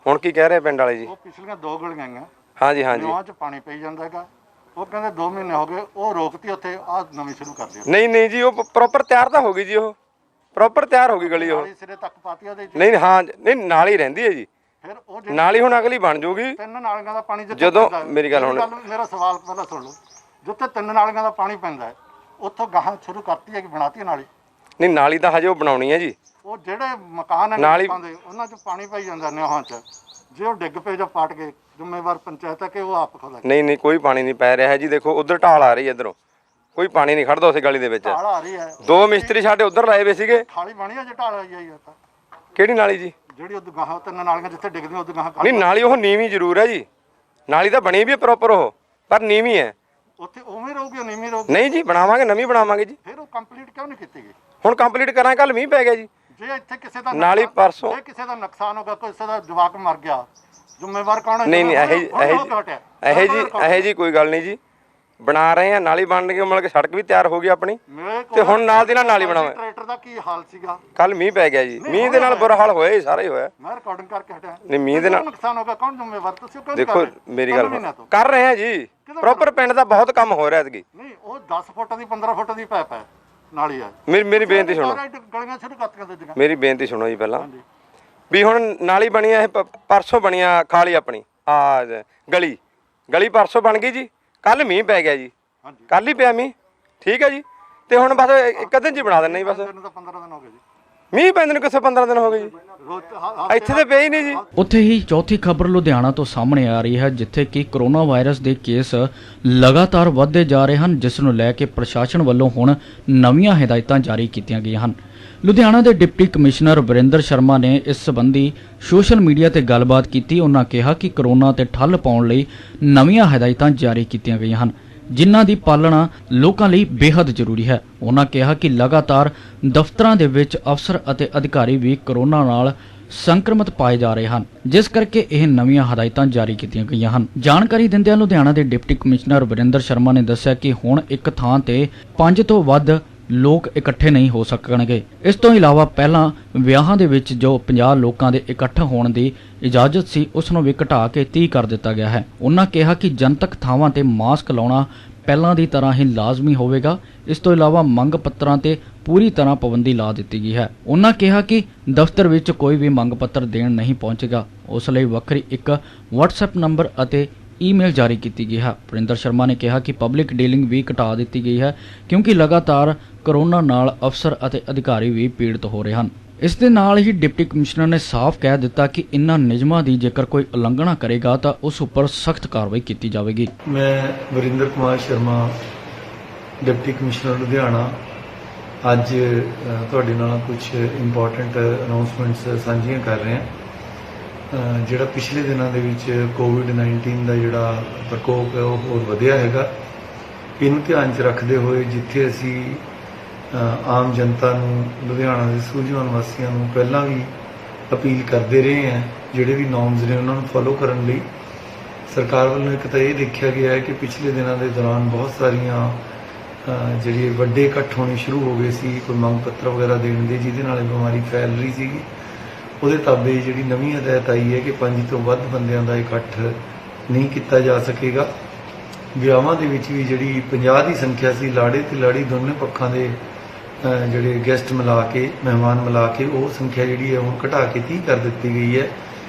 ਹੁਣ ਕੀ ਕਹਿ ਰਹੇ ਪਿੰਡ ਵਾਲੇ ਜੀ? ਉਹ ਪਿਛਲੀਆਂ 2 ਗਲੀਆਂ ਆਈਆਂ, ਹਾਂਜੀ ਨਿਆਂ 'ਚ ਪਾਣੀ ਪਈ ਜਾਂਦਾ ਹੈਗਾ। ਉਹ ਕਹਿੰਦੇ 2 ਮਹੀਨੇ ਹੋ ਗਏ, ਉਹ ਰੋਕਤੀ, ਉੱਥੇ ਆਹ ਨਵੀਂ ਸ਼ੁਰੂ ਕਰ ਦਿਓ। ਨਹੀਂ ਜੀ, ਉਹ ਪ੍ਰੋਪਰ ਤਿਆਰ ਤਾਂ ਹੋ ਗਈ ਜੀ, ਉਹ ਪ੍ਰੋਪਰ ਤਿਆਰ ਹੋ ਗਈ ਗਲੀ। ਉਹ ਸਿਰੇ ਤੱਕ ਪਾਤੀ ਉਹਦੇ 'ਚ? ਨਹੀਂ, ਹਾਂ ਨਹੀਂ ਨਾਲ ਹੀ ਰਹਿੰਦੀ ਹੈ ਜੀ। ਫਿਰ ਉਹ ਨਾਲੀ ਹੁਣ ਅਗਲੀ ਬਣ ਜੂਗੀ। 3 ਨਾਲੀਆਂ ਦਾ ਪਾਣੀ ਜਦੋਂ ਮੇਰੀ ਗੱਲ ਹੁਣ ਮੇਰਾ ਸਵਾਲ ਪਹਿਲਾਂ ਸੁਣ ਲਓ, ਜਿੱਥੇ 3 ਨਾਲੀਆਂ ਦਾ ਪਾਣੀ ਪੈਂਦਾ ਹੈ ਉੱਥੋਂ ਗਾਹਾਂ ਸ਼ੁਰੂ ਕਰਤੀ ਹੈ ਕਿ ਬਣਾਤੀ ਨਾਲੀ? ਨਹੀਂ, ਨਾਲੀ ਤਾਂ ਹਜੇ ਉਹ ਬਣਾਉਣੀ ਹੈ ਜੀ। ਉਹ ਜਿਹੜੇ ਮਕਾਨ ਹਨ ਨਾਲੀ- ਲੋਕਾਂ ਦੇ ਉਹਨਾਂ 'ਚ ਪਾਣੀ ਪਾਈ ਜਾਂਦਾ ਨਿਆਹਾਂ 'ਚ, ਜੇ ਉਹ ਡਿੱਗ ਪਏ ਜਾਂ ਪਟ ਗਏ, ਜ਼ਿੰਮੇਵਾਰ ਪੰਚਾਇਤ ਹੈ ਕਿ ਉਹ ਆਪ ਖੁਦ? ਨਹੀਂ, ਕੋਈ ਪਾਣੀ ਨਹੀਂ ਪੈ ਰਿਹਾ ਜੀ। ਦੇਖੋ ਉਧਰ ਢਾਲ ਆ ਰਹੀ ਹੈ, ਇਧਰੋਂ ਕੋਈ ਪਾਣੀ ਨਹੀਂ ਖੜਦਾ ਉਸੇ ਗਲੀ ਦੇ ਵਿੱਚ। ਢਾਲ ਆ ਰਹੀ ਹੈ। 2 ਮਿਸਤਰੀ ਸਾਡੇ ਉਧਰ ਲਾਏ ਵੇ ਸੀਗੇ। ਖਾਲੀ ਬਣੀ ਹੈ ਜੇ ਢਾਲ ਆਈ ਹੈ ਤਾਂ? ਕਿਹੜੀ ਨਾਲੀ ਜੀ? ਜਿਹੜੀ ਉਹ ਗਾਹਾਂ 3 ਨਾਲੀਆਂ ਜਿੱਥੇ ਡਿੱਗਦੀਆਂ ਉਹ ਗਾਹਾਂ ਨਹੀਂ, ਨਾਲੀ ਉਹ ਨੀਵੀਂ ਜ਼ਰੂਰ ਹੈ ਜੀ। ਨਾਲੀ ਤਾਂ ਬਣੀ ਵੀ ਹੈ ਪ੍ਰੋਪਰ ਉਹ, ਪਰ ਨੀਵੀਂ ਹੈ। ਉੱਥੇ ਉਵੇਂ ਰਹੂਗੀ, ਨੀਵੀਂ ਰਹੂਗੀ? ਨਹੀਂ ਜੀ, ਬਣਾਵਾਂਗੇ, ਨਵੀਂ ਬਣਾਵਾਂਗੇ ਜੀ। ਫਿਰ ਉਹ ਕੰਪਲੀਟ ਕਿਉਂ ਨਹੀਂ ਕੀਤੀ ਗਈ? ਹੁਣ ਕੰਪਲੀਟ ਕਰਾਂ, ਕੱਲ ਮੀਂਹ ਪੈ ਗਿਆ ਜੀ। ਜੇ ਇੱਥੇ ਕਿਸੇ ਦਾ ਨਾਲੀ ਪਰਸੋਂ- ਜੇ ਕਿਸੇ ਦਾ ਨੁਕਸਾਨ ਹੋ ਗਿਆ, ਕਿਸੇ ਦਾ ਜਵਾਕ ਮਰ ਗਿਆ, ਜ਼ਿੰਮੇਵਾਰ ਕੌਣ ਹੈ? ਨਹੀਂ, ਇਹ ਜੀ ਕੋਈ ਗੱਲ ਨਹੀਂ ਜੀ। ਬਣਾ ਰਹੇ ਆ, ਨਾਲੀ ਬਣ ਗਈ, ਮਤਲਬ ਕਿ ਸੜਕ ਵੀ ਤਿਆਰ ਹੋ ਗਈ ਆਪਣੀ, ਤੇ ਹੁਣ ਨਾਲ ਦੀ ਨਾਲ ਨਾਲੀ ਬਣਾਵਾਂਗੇ। ਟਰੈਕਟਰ ਦਾ ਕੀ ਹਾਲ ਸੀਗਾ? ਕੱਲ ਮੀਂਹ ਪੈ ਗਿਆ ਜੀ। ਮੀਂਹ ਦੇ ਨਾਲ ਬੁਰਾ ਹਾਲ ਹੋਇਆ ਹੀ, ਸਾਰਾ ਹੀ ਹੋਇਆ। ਮੈਂ ਰਿਕਾਰਡਿੰਗ ਕਰਕੇ ਹਟਿਆ। ਨਹੀਂ, ਮੀਂਹ ਦੇ ਨਾਲ ਨੁਕਸਾਨ ਹੋ ਗਿਆ, ਕੌਣ ਜ਼ਿੰਮੇਵਾਰ? ਤੁਸੀਂ ਕਿਉਂ ਦੇਖੋ ਮੇਰੀ ਗੱਲ ਕਰ ਰਹੇ ਆ ਜੀ। ਪ੍ਰੋਪਰ ਪਿੰਡ ਦਾ ਬਹੁਤ ਕੰਮ ਹੋ ਰਿਹਾ ਐਤਕੀ। ਨਹੀਂ, ਉਹ 10 ਫੁੱਟ ਦੀ 15 ਫੁੱਟ ਦੀ ਪਾਈਪ ਹੈ ਨਾਲੀ ਹੈ। ਮੇਰੀ ਬੇਨਤੀ ਸੁਣੋ, ਗਲੀਆਂ ਸ਼ੁਰੂ ਕਰਤੀਆਂ ਦੂਜੀਆਂ। ਮੇਰੀ ਬੇਨਤੀ ਸੁਣੋ ਜੀ ਪਹਿਲਾਂ ਵੀ ਹੁਣ ਨਾਲੀ ਬਣੀ ਆ, ਇਹ ਪਰਸੋਂ ਬਣੀ ਆ ਖਾਲੀ ਆਪਣੀ ਆ ਗਲੀ ਪਰਸੋਂ ਬਣ ਗਈ ਜੀ। ਕੱਲ ਮੀਂਹ ਪੈ ਗਿਆ ਜੀ, ਕੱਲ ਹੀ ਪਿਆ ਮੀਂਹ, ਠੀਕ ਹੈ ਜੀ। ਤੇ ਹੁਣ ਬਸ ਇੱਕ ਦਿਨ ਚ ਬਣਾ ਦੇਣਾ ਜੀ। ਬਸ 15 ਦਿਨ ਹੋ ਗਏ ਜੀ ਮੀਂਹ ਪੈਂਦੇ ਨੂੰ, ਕਿਸੇ 15 ਦਿਨ ਹੋ ਗਏ ਜੀ। ਇੱਥੇ ਤੇ ਪਿਆ ਹੀ ਨਹੀਂ ਜੀ। ਉੱਥੇ ਹੀ ਚੌਥੀ ਖਬਰ ਲੁਧਿਆਣਾ ਤੋਂ ਸਾਹਮਣੇ ਆ ਰਹੀ ਹੈ, ਜਿੱਥੇ ਕਿ ਕਰੋਨਾ ਵਾਇਰਸ ਦੇ ਕੇਸ ਲਗਾਤਾਰ ਵਧਦੇ ਜਾ ਰਹੇ ਹਨ, ਜਿਸ ਨੂੰ ਲੈ ਕੇ ਪ੍ਰਸ਼ਾਸਨ ਵੱਲੋਂ ਹੁਣ ਨਵੀਆਂ ਹਦਾਇਤਾਂ ਜਾਰੀ ਕੀਤੀਆਂ ਗਈਆਂ ਹਨ। ਲੁਧਿਆਣਾ ਦੇ ਡਿਪਟੀ ਕਮਿਸ਼ਨਰ ਵਰਿੰਦਰ ਸ਼ਰਮਾ ਨੇ ਇਸ ਸੰਬੰਧੀ ਸੋਸ਼ਲ ਮੀਡੀਆ ਤੇ ਗੱਲਬਾਤ ਕੀਤੀ। ਉਹਨਾਂ ਕਿਹਾ ਕਿ ਕਰੋਨਾ ਤੇ ਠੱਲ ਪਾਉਣ ਲਈ ਨਵੀਆਂ ਹਦਾਇਤਾਂ ਜਾਰੀ ਕੀਤੀਆਂ ਗਈਆਂ ਹਨ, ਜਿਨ੍ਹਾਂ ਦੀ ਪਾਲਣਾ ਲੋਕਾਂ ਲਈ ਬੇहद ਜ਼ਰੂਰੀ ਹੈ। ਉਹਨਾਂ ਕਿਹਾ ਕਿ ਲਗਾਤਾਰ ਦਫ਼ਤਰਾਂ ਦੇ ਵਿੱਚ ਅਫਸਰ ਅਤੇ ਅਧਿਕਾਰੀ ਵੀ ਕਰੋਨਾ ਨਾਲ ਸੰਕਰਮਿਤ ਪਾਏ ਜਾ ਰਹੇ ਹਨ, ਜਿਸ ਕਰਕੇ ਇਹ ਨਵੀਆਂ ਹਦਾਇਤਾਂ ਜਾਰੀ ਕੀਤੀਆਂ ਗਈਆਂ ਹਨ। ਜਾਣਕਾਰੀ ਦਿੰਦਿਆਂ ਲੁਧਿਆਣਾ ਦੇ ਡਿਪਟੀ ਕਮਿਸ਼ਨਰ ਵਰਿੰਦਰ ਸ਼ਰਮਾ ਨੇ ਦੱਸਿਆ ਕਿ ਹੁਣ ਇੱਕ ਥਾਂ ਤੇ 5 ਤੋਂ ਵੱਧ ਲੋਕ ਇਕੱਠੇ ਨਹੀਂ ਹੋ ਸਕਣਗੇ। ਇਸ ਤੋਂ ਇਲਾਵਾ ਪਹਿਲਾਂ ਵਿਆਹਾਂ ਦੇ ਵਿੱਚ ਜੋ 50 ਲੋਕਾਂ ਦੇ ਇਕੱਠ ਹੋਣ ਦੀ ਇਜਾਜ਼ਤ ਸੀ, ਉਸ ਨੂੰ ਵੀ ਘਟਾ ਕੇ 30 ਕਰ ਦਿੱਤਾ ਗਿਆ ਹੈ। ਉਹਨਾਂ ਕਿਹਾ ਕਿ ਜਨਤਕ ਥਾਵਾਂ ਤੇ ਮਾਸਕ ਲਾਉਣਾ ਪਹਿਲਾਂ ਦੀ ਤਰ੍ਹਾਂ ਹੀ ਲਾਜ਼ਮੀ ਹੋਵੇਗਾ। ਇਸ ਤੋਂ ਇਲਾਵਾ ਮੰਗ ਪੱਤਰਾਂ ਤੇ ਪੂਰੀ ਤਰ੍ਹਾਂ ਪਾਬੰਦੀ ਲਾ ਦਿੱਤੀ ਗਈ ਹੈ। ਉਹਨਾਂ ਕਿਹਾ ਕਿ ਦਫ਼ਤਰ ਵਿੱਚ ਕੋਈ ਵੀ ਮੰਗ ਪੱਤਰ ਦੇਣ ਨਹੀਂ ਪਹੁੰਚੇਗਾ, ਉਸ ਲਈ ਵੱਖਰੀ ਇੱਕ WhatsApp ਨੰਬਰ ਅਤੇ ਈਮੇਲ ਜਾਰੀ ਕੀਤੀ ਗਈ ਹੈ। ਵਰਿੰਦਰ ਸ਼ਰਮਾ ਨੇ ਕਿਹਾ ਕਿ ਪਬਲਿਕ ਡੀਲਿੰਗ ਵੀ ਘਟਾ ਦਿੱਤੀ ਗਈ ਹੈ, ਕਿਉਂਕਿ ਲਗਾਤਾਰ ਕਰੋਨਾ ਨਾਲ ਅਫਸਰ ਅਤੇ ਅਧਿਕਾਰੀ ਵੀ ਪੀੜਤ ਹੋ ਰਹੇ ਹਨ। ਇਸ ਦੇ ਨਾਲ ਹੀ ਡਿਪਟੀ ਕਮਿਸ਼ਨਰ ਨੇ ਸਾਫ਼ ਕਹਿ ਦਿੱਤਾ ਕਿ ਇਨ੍ਹਾਂ ਨਿਯਮਾਂ ਦੀ ਜੇਕਰ ਕੋਈ ਉਲੰਘਣਾ ਕਰੇਗਾ ਤਾਂ ਉਸ ਉੱਪਰ ਸਖਤ ਕਾਰਵਾਈ ਕੀਤੀ ਜਾਵੇਗੀ। ਮੈਂ ਵਰਿੰਦਰ ਕੁਮਾਰ ਸ਼ਰਮਾ, ਡਿਪਟੀ ਕਮਿਸ਼ਨਰ ਲੁਧਿਆਣਾ, ਅੱਜ ਤੁਹਾਡੇ ਨਾਲ ਕੁਝ ਇੰਪੋਰਟੈਂਟ ਅਨਾਉਂਸਮੈਂਟਸ ਸਾਂਝੀਆਂ ਕਰ ਰਹੇ ਹਾਂ। ਜਿਹੜਾ ਪਿਛਲੇ ਦਿਨਾਂ ਦੇ ਵਿੱਚ ਕੋਵਿਡ-19 ਦਾ ਜਿਹੜਾ ਪ੍ਰਕੋਪ ਹੈ ਉਹ ਹੋਰ ਵਧਿਆ ਹੈਗਾ। ਇਹਨੂੰ ਧਿਆਨ 'ਚ ਰੱਖਦੇ ਹੋਏ ਜਿੱਥੇ ਅਸੀਂ ਆਮ ਜਨਤਾ ਨੂੰ, ਲੁਧਿਆਣਾ ਦੇ ਸੂਝਵਾਨ ਵਾਸੀਆਂ ਨੂੰ ਪਹਿਲਾਂ ਵੀ ਅਪੀਲ ਕਰਦੇ ਰਹੇ ਹਾਂ, ਜਿਹੜੇ ਵੀ ਨੋਰਮਸ ਨੇ ਉਹਨਾਂ ਨੂੰ ਫੋਲੋ ਕਰਨ ਲਈ ਸਰਕਾਰ ਵੱਲੋਂ ਇੱਕ ਤਾਂ ਇਹ ਦੇਖਿਆ ਗਿਆ ਹੈ ਕਿ ਪਿਛਲੇ ਦਿਨਾਂ ਦੇ ਦੌਰਾਨ ਬਹੁਤ ਸਾਰੀਆਂ ਜਿਹੜੇ ਵੱਡੇ ਇਕੱਠ ਹੋਣੇ ਸ਼ੁਰੂ ਹੋ ਗਏ ਸੀ, ਕੋਈ ਮੰਗ ਪੱਤਰ ਵਗੈਰਾ ਦੇਣ ਦੇ, ਜਿਹਦੇ ਨਾਲ ਇਹ ਬਿਮਾਰੀ ਫੈਲ ਰਹੀ ਸੀਗੀ। ਉਹਦੇ ਤਾਬੇ ਜਿਹੜੀ ਨਵੀਂ ਹਦਾਇਤ ਆਈ ਹੈ ਕਿ 5 ਤੋਂ ਵੱਧ ਬੰਦਿਆਂ ਦਾ ਇਕੱਠ ਨਹੀਂ ਕੀਤਾ ਜਾ ਸਕੇਗਾ। ਵਿਆਹਾਂ ਦੇ ਵਿੱਚ ਵੀ ਜਿਹੜੀ 50 ਦੀ ਸੰਖਿਆ ਸੀ, ਲਾੜੇ ਤੇ ਲਾੜੀ ਦੋਨੇ ਪੱਖਾਂ ਦੇ ਜਿਹੜੇ ਗੈਸਟ ਮਿਲਾ ਕੇ, ਮਹਿਮਾਨ ਮਿਲਾ ਕੇ, ਉਹ ਸੰਖਿਆ ਜਿਹੜੀ ਹੈ ਹੁਣ ਘਟਾ ਕੇ 30 ਕਰ ਦਿੱਤੀ ਗਈ ਹੈ।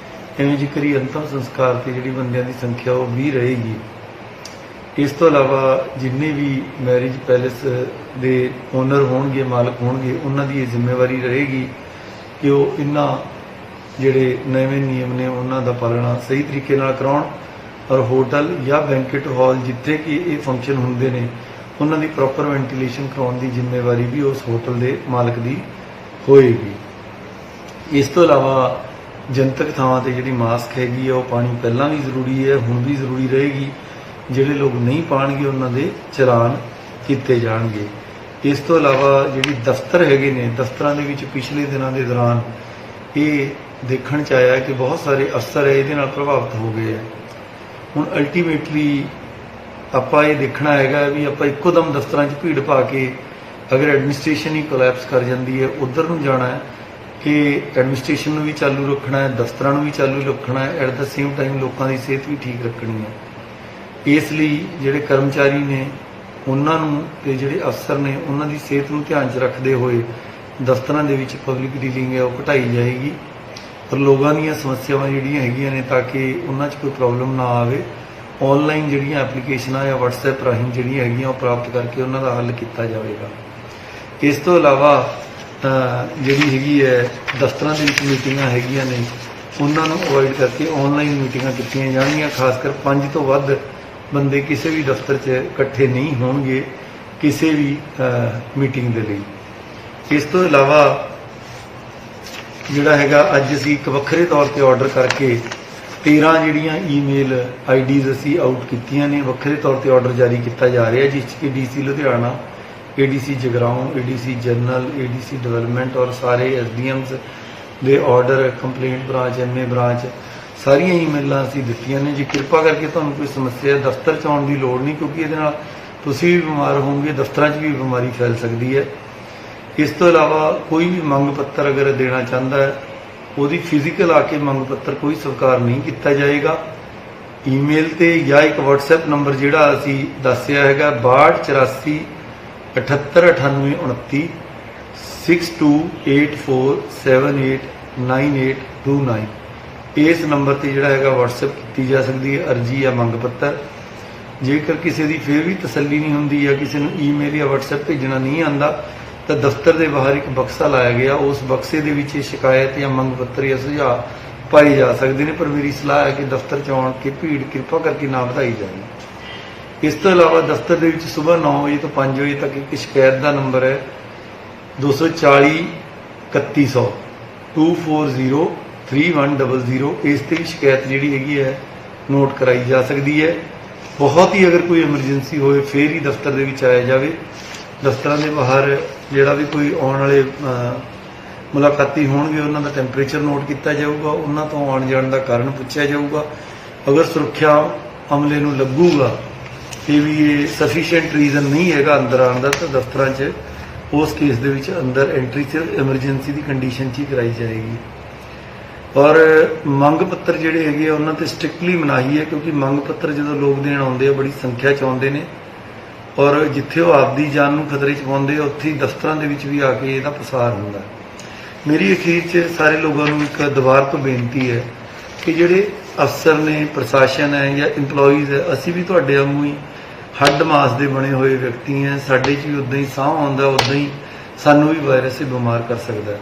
ਐਵੇਂ ਜ਼ਿਕਰ ਹੀ ਅੰਤਮ ਸੰਸਕਾਰ ਤੇ ਜਿਹੜੀ ਬੰਦਿਆਂ ਦੀ ਸੰਖਿਆ ਉਹ 20 ਰਹੇਗੀ। ਇਸ ਤੋਂ ਇਲਾਵਾ ਜਿੰਨੇ ਵੀ ਮੈਰਿਜ ਪੈਲੇਸ ਦੇ ਓਨਰ ਹੋਣਗੇ, ਮਾਲਕ ਹੋਣਗੇ, ਉਹਨਾਂ ਦੀ ਇਹ ਜ਼ਿੰਮੇਵਾਰੀ ਰਹੇਗੀ ਕਿ ਉਹ ਇਹਨਾਂ ਜਿਹੜੇ ਨਵੇਂ ਨਿਯਮ ਨੇ ਉਹਨਾਂ ਦਾ ਪਾਲਣਾ ਸਹੀ ਤਰੀਕੇ ਨਾਲ ਕਰਾਉਣ, ਔਰ ਹੋਟਲ ਜਾਂ ਬੈਂਕਟ ਹਾਲ ਜਿੱਥੇ ਕਿ ਇਹ ਫੰਕਸ਼ਨ ਹੁੰਦੇ ਨੇ ਉਹਨਾਂ ਦੀ ਪ੍ਰੋਪਰ ਵੈਂਟੀਲੇਸ਼ਨ ਕਰਾਉਣ ਦੀ ਜ਼ਿੰਮੇਵਾਰੀ ਵੀ ਉਸ ਹੋਟਲ ਦੇ ਮਾਲਕ ਦੀ ਹੋਏਗੀ। ਇਸ ਤੋਂ ਇਲਾਵਾ ਜਨਤਕ ਥਾਵਾਂ ਤੇ ਜਿਹੜੀ ਮਾਸਕ ਹੈਗੀ ਆ ਉਹ ਪਾਣੀ ਪਹਿਲਾਂ ਵੀ ਜ਼ਰੂਰੀ ਹੈ, ਹੁਣ ਵੀ ਜ਼ਰੂਰੀ ਰਹੇਗੀ। ਜਿਹੜੇ ਲੋਕ ਨਹੀਂ ਪਾਣਗੇ ਉਹਨਾਂ ਦੇ ਚਲਾਨ ਕੀਤੇ ਜਾਣਗੇ। ਇਸ ਤੋਂ ਇਲਾਵਾ ਜਿਹੜੀ ਦਫ਼ਤਰ ਹੈਗੇ ਨੇ, ਦਫ਼ਤਰਾਂ ਦੇ ਵਿੱਚ ਪਿਛਲੇ ਦਿਨਾਂ ਦੇ ਦੌਰਾਨ ਇਹ ਦੇਖਣ 'ਚ ਆਇਆ ਕਿ ਬਹੁਤ ਸਾਰੇ ਅਫਸਰ ਇਹਦੇ ਨਾਲ ਪ੍ਰਭਾਵਿਤ ਹੋ ਗਏ ਹੈ। ਹੁਣ ਅਲਟੀਮੇਟਲੀ ਆਪਾਂ ਇਹ ਦੇਖਣਾ ਹੈਗਾ ਵੀ ਆਪਾਂ ਇੱਕੋ ਦਮ ਦਫ਼ਤਰਾਂ 'ਚ ਭੀੜ ਪਾ ਕੇ ਅਗਰ ਐਡਮਿਨਿਸਟ੍ਰੇਸ਼ਨ ਹੀ ਕੋਲੈਪਸ ਕਰ ਜਾਂਦੀ ਹੈ, ਉੱਧਰ ਨੂੰ ਜਾਣਾ ਹੈ ਕਿ ਐਡਮਿਨਿਸਟ੍ਰੇਸ਼ਨ ਨੂੰ ਵੀ ਚਾਲੂ ਰੱਖਣਾ ਹੈ, ਦਫ਼ਤਰਾਂ ਨੂੰ ਵੀ ਚਾਲੂ ਰੱਖਣਾ ਹੈ, ਐਟ ਦਾ ਸੇਮ ਟਾਈਮ ਲੋਕਾਂ ਦੀ ਸਿਹਤ ਵੀ ਠੀਕ ਰੱਖਣੀ ਹੈ। ਇਸ ਲਈ ਜਿਹੜੇ ਕਰਮਚਾਰੀ ਨੇ ਉਹਨਾਂ ਨੂੰ ਤੇ ਜਿਹੜੇ ਅਫਸਰ ਨੇ ਉਹਨਾਂ ਦੀ ਸਿਹਤ ਨੂੰ ਧਿਆਨ 'ਚ ਰੱਖਦੇ ਹੋਏ ਦਫ਼ਤਰਾਂ ਦੇ ਵਿੱਚ ਪਬਲਿਕ ਡੀਲਿੰਗ ਹੈ ਉਹ ਘਟਾਈ ਜਾਏਗੀ। ਪਰ ਲੋਕਾਂ ਦੀਆਂ ਸਮੱਸਿਆਵਾਂ ਜਿਹੜੀਆਂ ਹੈਗੀਆਂ ਨੇ ਤਾਂ ਕਿ ਉਹਨਾਂ 'ਚ ਕੋਈ ਪ੍ਰੋਬਲਮ ਨਾ ਆਵੇ, ਆਨਲਾਈਨ ਜਿਹੜੀਆਂ ਐਪਲੀਕੇਸ਼ਨਾਂ ਜਾਂ WhatsApp ਰਾਹੀਂ ਜਿਹੜੀਆਂ ਹੈਗੀਆਂ ਉਹ ਪ੍ਰਾਪਤ ਕਰਕੇ ਉਹਨਾਂ ਦਾ ਹੱਲ ਕੀਤਾ ਜਾਵੇਗਾ। ਇਸ ਤੋਂ ਇਲਾਵਾ ਜਿਹੜੀ ਹੈਗੀ ਹੈ ਦਫ਼ਤਰਾਂ ਦੇ ਵਿੱਚ ਮੀਟਿੰਗਾਂ ਹੈਗੀਆਂ ਨੇ ਉਹਨਾਂ ਨੂੰ ਅਵੋਇਡ ਕਰਕੇ ਆਨਲਾਈਨ ਮੀਟਿੰਗਾਂ ਕੀਤੀਆਂ ਜਾਣਗੀਆਂ। ਖਾਸ ਕਰ 5 ਤੋਂ ਵੱਧ ਬੰਦੇ ਕਿਸੇ ਵੀ ਦਫ਼ਤਰ 'ਚ ਇਕੱਠੇ ਨਹੀਂ ਹੋਣਗੇ ਕਿਸੇ ਵੀ ਮੀਟਿੰਗ ਦੇ ਲਈ। ਇਸ ਤੋਂ ਇਲਾਵਾ ਜਿਹੜਾ ਹੈਗਾ ਅੱਜ ਅਸੀਂ ਇੱਕ ਵੱਖਰੇ ਤੌਰ ਤੇ ਆਰਡਰ ਕਰਕੇ 13 ਜਿਹੜੀਆਂ ਈਮੇਲ ਆਈਡੀਜ਼ ਅਸੀਂ ਆਊਟ ਕੀਤੀਆਂ ਨੇ, ਵੱਖਰੇ ਤੌਰ ਤੇ ਆਰਡਰ ਜਾਰੀ ਕੀਤਾ ਜਾ ਰਿਹਾ, ਜਿਸ 'ਚ ਕਿ DC Ludhiana, ADC Jagraon, ADC general, ADC development ਔਰ ਸਾਰੇ SDMs ਦੇ order, complaint branch, MA branch ਸਾਰੀਆਂ ਈਮੇਲਾਂ ਅਸੀਂ ਦਿੱਤੀਆਂ ਨੇ। ਜੇ ਕਿਰਪਾ ਕਰਕੇ ਤੁਹਾਨੂੰ ਕੋਈ ਸਮੱਸਿਆ ਦਫ਼ਤਰ 'ਚ ਆਉਣ ਦੀ ਲੋੜ ਨਹੀਂ, ਕਿਉਂਕਿ ਇਹਦੇ ਨਾਲ ਤੁਸੀਂ ਵੀ ਬਿਮਾਰ ਹੋਵੋਗੇ, ਦਫ਼ਤਰਾਂ 'ਚ ਵੀ ਬਿਮਾਰੀ ਫੈਲ ਸਕਦੀ ਹੈ। ਇਸ ਤੋਂ ਇਲਾਵਾ ਕੋਈ ਵੀ ਮੰਗ ਪੱਤਰ ਅਗਰ ਦੇਣਾ ਚਾਹੁੰਦਾ ਹੈ ਉਹਦੀ ਫਿਜ਼ੀਕਲ ਆ ਕੇ ਮੰਗ ਪੱਤਰ ਕੋਈ ਸਵੀਕਾਰ ਨਹੀਂ ਕੀਤਾ ਜਾਏਗਾ। ਈਮੇਲ ਤੇ ਜਾਂ ਇੱਕ WhatsApp ਨੰਬਰ ਜਿਹੜਾ ਅਸੀਂ ਦੱਸਿਆ ਹੈਗਾ 6284 789829 6284789829 ਇਸ ਨੰਬਰ ਤੇ ਜਿਹੜਾ ਹੈਗਾ WhatsApp ਕੀਤੀ ਜਾ ਸਕਦੀ ਹੈ ਅਰਜੀ ਜਾਂ ਮੰਗ ਪੱਤਰ। ਜੇਕਰ ਕਿਸੇ ਦੀ ਫਿਰ ਵੀ ਤਸੱਲੀ ਨਹੀਂ ਹੁੰਦੀ ਜਾਂ ਕਿਸੇ ਨੂੰ ਈਮੇਲ ਜਾਂ WhatsApp ਭੇਜਣਾ ਨਹੀਂ ਆਉਂਦਾ ਤਾਂ ਦਫ਼ਤਰ ਦੇ ਬਾਹਰ ਇੱਕ ਬਕਸਾ ਲਾਇਆ ਗਿਆ, ਉਸ ਬਕਸੇ ਦੇ ਵਿੱਚ ਸ਼ਿਕਾਇਤ ਜਾਂ ਮੰਗ ਪੱਤਰ ਜਾਂ ਸੁਝਾਅ ਪਾਏ ਜਾ ਸਕਦੇ ਨੇ। ਪਰ ਮੇਰੀ ਸਲਾਹ ਹੈ ਕਿ ਦਫ਼ਤਰ 'ਚ ਆਉਣ ਕੇ ਭੀੜ ਕਿਰਪਾ ਕਰਕੇ ਨਾ ਵਧਾਈ ਜਾਵੇ। ਇਸ ਤੋਂ ਇਲਾਵਾ ਦਫ਼ਤਰ ਦੇ ਵਿੱਚ ਸਵੇਰ 9 ਵਜੇ ਤੋਂ 5 ਵਜੇ ਤੱਕ ਇੱਕ ਸ਼ਿਕਾਇਤ ਦਾ ਨੰਬਰ ਹੈ 240 3100 240 3100। ਇਸ ਤੇ ਵੀ ਸ਼ਿਕਾਇਤ ਜਿਹੜੀ ਹੈਗੀ ਹੈ ਨੋਟ ਕਰਾਈ ਜਾ ਸਕਦੀ ਹੈ। ਬਹੁਤ ਹੀ ਅਗਰ ਕੋਈ ਐਮਰਜੈਂਸੀ ਹੋਵੇ ਫਿਰ ਹੀ ਦਫ਼ਤਰ ਦੇ ਵਿੱਚ ਆਇਆ ਜਾਵੇ। ਦਫ਼ਤਰਾਂ ਦੇ ਬਾਹਰ ਜਿਹੜਾ ਵੀ ਕੋਈ ਆਉਣ ਵਾਲੇ ਮੁਲਾਕਾਤੀ ਹੋਣਗੇ ਉਹਨਾਂ ਦਾ ਟੈਂਪਰੇਚਰ ਨੋਟ ਕੀਤਾ ਜਾਊਗਾ, ਉਹਨਾਂ ਤੋਂ ਆਉਣ ਜਾਣ ਦਾ ਕਾਰਨ ਪੁੱਛਿਆ ਜਾਊਗਾ। ਅਗਰ ਸੁਰੱਖਿਆ ਅਮਲੇ ਨੂੰ ਲੱਗੂਗਾ ਕਿ ਵੀ ਇਹ ਸਫੀਸ਼ੀਐਂਟ ਰੀਜ਼ਨ ਨਹੀਂ ਹੈਗਾ ਅੰਦਰ ਆਉਣ ਦਾ ਤਾਂ ਦਫ਼ਤਰਾਂ 'ਚ ਉਸ ਕੇਸ ਦੇ ਵਿੱਚ ਅੰਦਰ ਐਂਟਰੀ ਸਿਰਫ ਐਮਰਜੈਂਸੀ ਦੀ ਕੰਡੀਸ਼ਨ 'ਚ ਹੀ ਕਰਾਈ ਜਾਏਗੀ। ਔਰ ਮੰਗ ਪੱਤਰ ਜਿਹੜੇ ਹੈਗੇ ਆ ਉਹਨਾਂ ਤੇ ਸਟ੍ਰਿਕਟਲੀ ਮਨਾਹੀ ਹੈ, ਕਿਉਂਕਿ ਮੰਗ ਪੱਤਰ ਜਦੋਂ ਲੋਕ ਦੇਣ ਆਉਂਦੇ ਆ ਬੜੀ ਸੰਖਿਆ 'ਚ ਆਉਂਦੇ ਨੇ ਔਰ ਜਿੱਥੇ ਉਹ ਆਪਦੀ ਜਾਨ ਨੂੰ ਖਤਰੇ 'ਚ ਪਾਉਂਦੇ ਆ ਉੱਥੇ ਹੀ ਦਫ਼ਤਰਾਂ ਦੇ ਵਿੱਚ ਵੀ ਆ ਕੇ ਇਹਦਾ ਪਸਾਰ ਹੁੰਦਾ। ਮੇਰੀ ਅਖੀਰ 'ਚ ਸਾਰੇ ਲੋਕਾਂ ਨੂੰ ਇੱਕ ਦੁਬਾਰਾ ਤੋਂ ਬੇਨਤੀ ਹੈ ਕਿ ਜਿਹੜੇ ਅਫਸਰ ਨੇ, ਪ੍ਰਸ਼ਾਸਨ ਹੈ ਜਾਂ ਇੰਪਲੋਈਜ਼ ਹੈ, ਅਸੀਂ ਵੀ ਤੁਹਾਡੇ ਵਾਂਗੂ ਹੀ ਹੱਡ ਮਾਸ ਦੇ ਬਣੇ ਹੋਏ ਵਿਅਕਤੀ ਹੈ। ਸਾਡੇ 'ਚ ਵੀ ਉੱਦਾਂ ਹੀ ਸਾਹ ਆਉਂਦਾ, ਉੱਦਾਂ ਹੀ ਸਾਨੂੰ ਵੀ ਵਾਇਰਸ ਇਹ ਬਿਮਾਰ ਕਰ ਸਕਦਾ।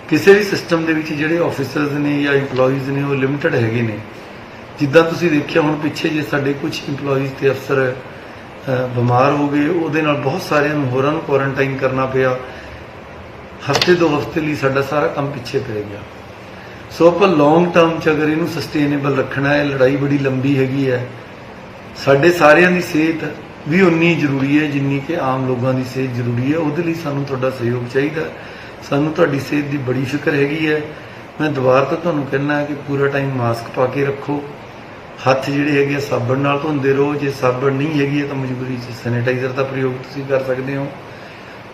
ਕਿਸੇ ਵੀ ਸਿਸਟਮ ਦੇ ਵਿੱਚ ਜਿਹੜੇ ਆਫਿਸਰਸ ਨੇ ਜਾਂ ਇੰਪਲੋਈਜ਼ ਨੇ ਉਹ ਲਿਮਟਿਡ ਹੈਗੇ ਨੇ। ਜਿੱਦਾਂ ਤੁਸੀਂ ਦੇਖਿਆ ਹੁਣ ਪਿੱਛੇ ਜੇ ਸਾਡੇ ਕੁਝ ਇੰਪਲੋਈਜ਼ ਤੇ ਅਫਸਰ ਬਿਮਾਰ ਹੋ ਗਏ, ਉਹਦੇ ਨਾਲ ਬਹੁਤ ਸਾਰਿਆਂ ਨੂੰ ਹੋਰਾਂ ਨੂੰ ਕੁਆਰੰਟਾਈਨ ਕਰਨਾ ਪਿਆ। ਹਫ਼ਤੇ 2 ਹਫ਼ਤੇ ਲਈ ਸਾਡਾ ਸਾਰਾ ਕੰਮ ਪਿੱਛੇ ਪੈ ਗਿਆ। ਸੋ ਆਪਾਂ ਲੌਂਗ ਟਰਮ 'ਚ ਅਗਰ ਇਹਨੂੰ ਸਸਟੇਨੇਬਲ ਰੱਖਣਾ ਹੈ, ਲੜਾਈ ਬੜੀ ਲੰਬੀ ਹੈਗੀ ਹੈ। ਸਾਡੇ ਸਾਰਿਆਂ ਦੀ ਸਿਹਤ ਵੀ ਉਨੀ ਜ਼ਰੂਰੀ ਹੈ ਜਿੰਨੀ ਕਿ ਆਮ ਲੋਕਾਂ ਦੀ ਸਿਹਤ ਜ਼ਰੂਰੀ ਹੈ। ਉਹਦੇ ਲਈ ਸਾਨੂੰ ਤੁਹਾਡਾ ਸਹਿਯੋਗ ਚਾਹੀਦਾ। ਸਾਨੂੰ ਤੁਹਾਡੀ ਸਿਹਤ ਦੀ ਬੜੀ ਫਿਕਰ ਹੈਗੀ ਹੈ। ਮੈਂ ਦੁਬਾਰਾ ਤੋਂ ਤੁਹਾਨੂੰ ਕਹਿਣਾ ਹੈ ਕਿ ਪੂਰਾ ਟਾਈਮ ਮਾਸਕ ਪਾ ਕੇ ਰੱਖੋ, ਹੱਥ ਜਿਹੜੇ ਹੈਗੇ ਸਾਬਣ ਨਾਲ ਧੋਂਦੇ ਰਹੋ। ਜੇ ਸਾਬਣ ਨਹੀਂ ਹੈਗੀ ਹੈ ਤਾਂ ਮਜਬੂਰੀ 'ਚ ਸੈਨੀਟਾਈਜ਼ਰ ਦਾ ਪ੍ਰਯੋਗ ਤੁਸੀਂ ਕਰ ਸਕਦੇ ਹੋ।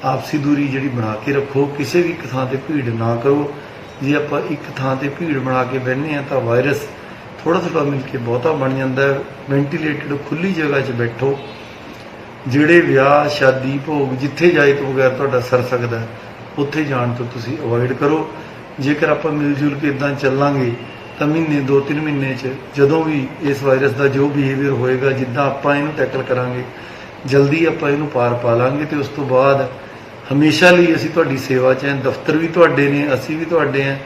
ਆਪਸੀ ਦੂਰੀ ਜਿਹੜੀ ਬਣਾ ਕੇ ਰੱਖੋ, ਕਿਸੇ ਵੀ ਇੱਕ ਥਾਂ ਤੇ ਭੀੜ ਨਾ ਕਰੋ। ਜੇ ਆਪਾਂ ਇੱਕ ਥਾਂ ਤੇ ਭੀੜ ਬਣਾ ਕੇ ਬਹਿੰਦੇ ਹਾਂ ਤਾਂ ਵਾਇਰਸ ਥੋੜਾ ਮਿਲ ਕੇ ਬਹੁਤਾ ਬਣ ਜਾਂਦਾ ਹੈ। ਵੈਂਟੀਲੇਟਡ ਖੁੱਲੀ ਜਗ੍ਹਾ 'ਚ ਬੈਠੋ। ਜਿਹੜੇ ਵਿਆਹ, ਸ਼ਾਦੀ, ਭੋਗ ਜਿੱਥੇ ਜਾਏ ਤੋਂ ਬਗੈਰ ਤੁਹਾਡਾ ਸਰ ਸਕਦਾ ਉੱਥੇ ਜਾਣ ਤੋਂ ਤੁਸੀਂ ਅਵੋਇਡ ਕਰੋ। ਜੇਕਰ ਆਪਾਂ ਮਿਲ ਜੁਲ ਕੇ ਇਦਾਂ ਚੱਲਾਂਗੇ ਤਾਂ ਮਹੀਨੇ 2-3 ਮਹੀਨੇ 'ਚ ਜਦੋਂ ਵੀ ਇਸ ਵਾਇਰਸ ਦਾ ਜੋ ਬਿਹੇਵੀਅਰ ਹੋਏਗਾ, ਜਿੱਦਾਂ ਆਪਾਂ ਇਹਨੂੰ ਟੈਕਲ ਕਰਾਂਗੇ, ਜਲਦੀ ਆਪਾਂ ਇਹਨੂੰ ਪਾਰ ਪਾ ਲਾਂਗੇ। ਤੇ ਉਸ ਤੋਂ ਬਾਅਦ ਹਮੇਸ਼ਾ ਲਈ ਅਸੀਂ ਤੁਹਾਡੀ ਸੇਵਾ 'ਚ ਹਾਂ। ਦਫ਼ਤਰ ਵੀ ਤੁਹਾਡੇ ਨੇ, ਅਸੀਂ ਵੀ ਤੁਹਾਡੇ ਹਾਂ।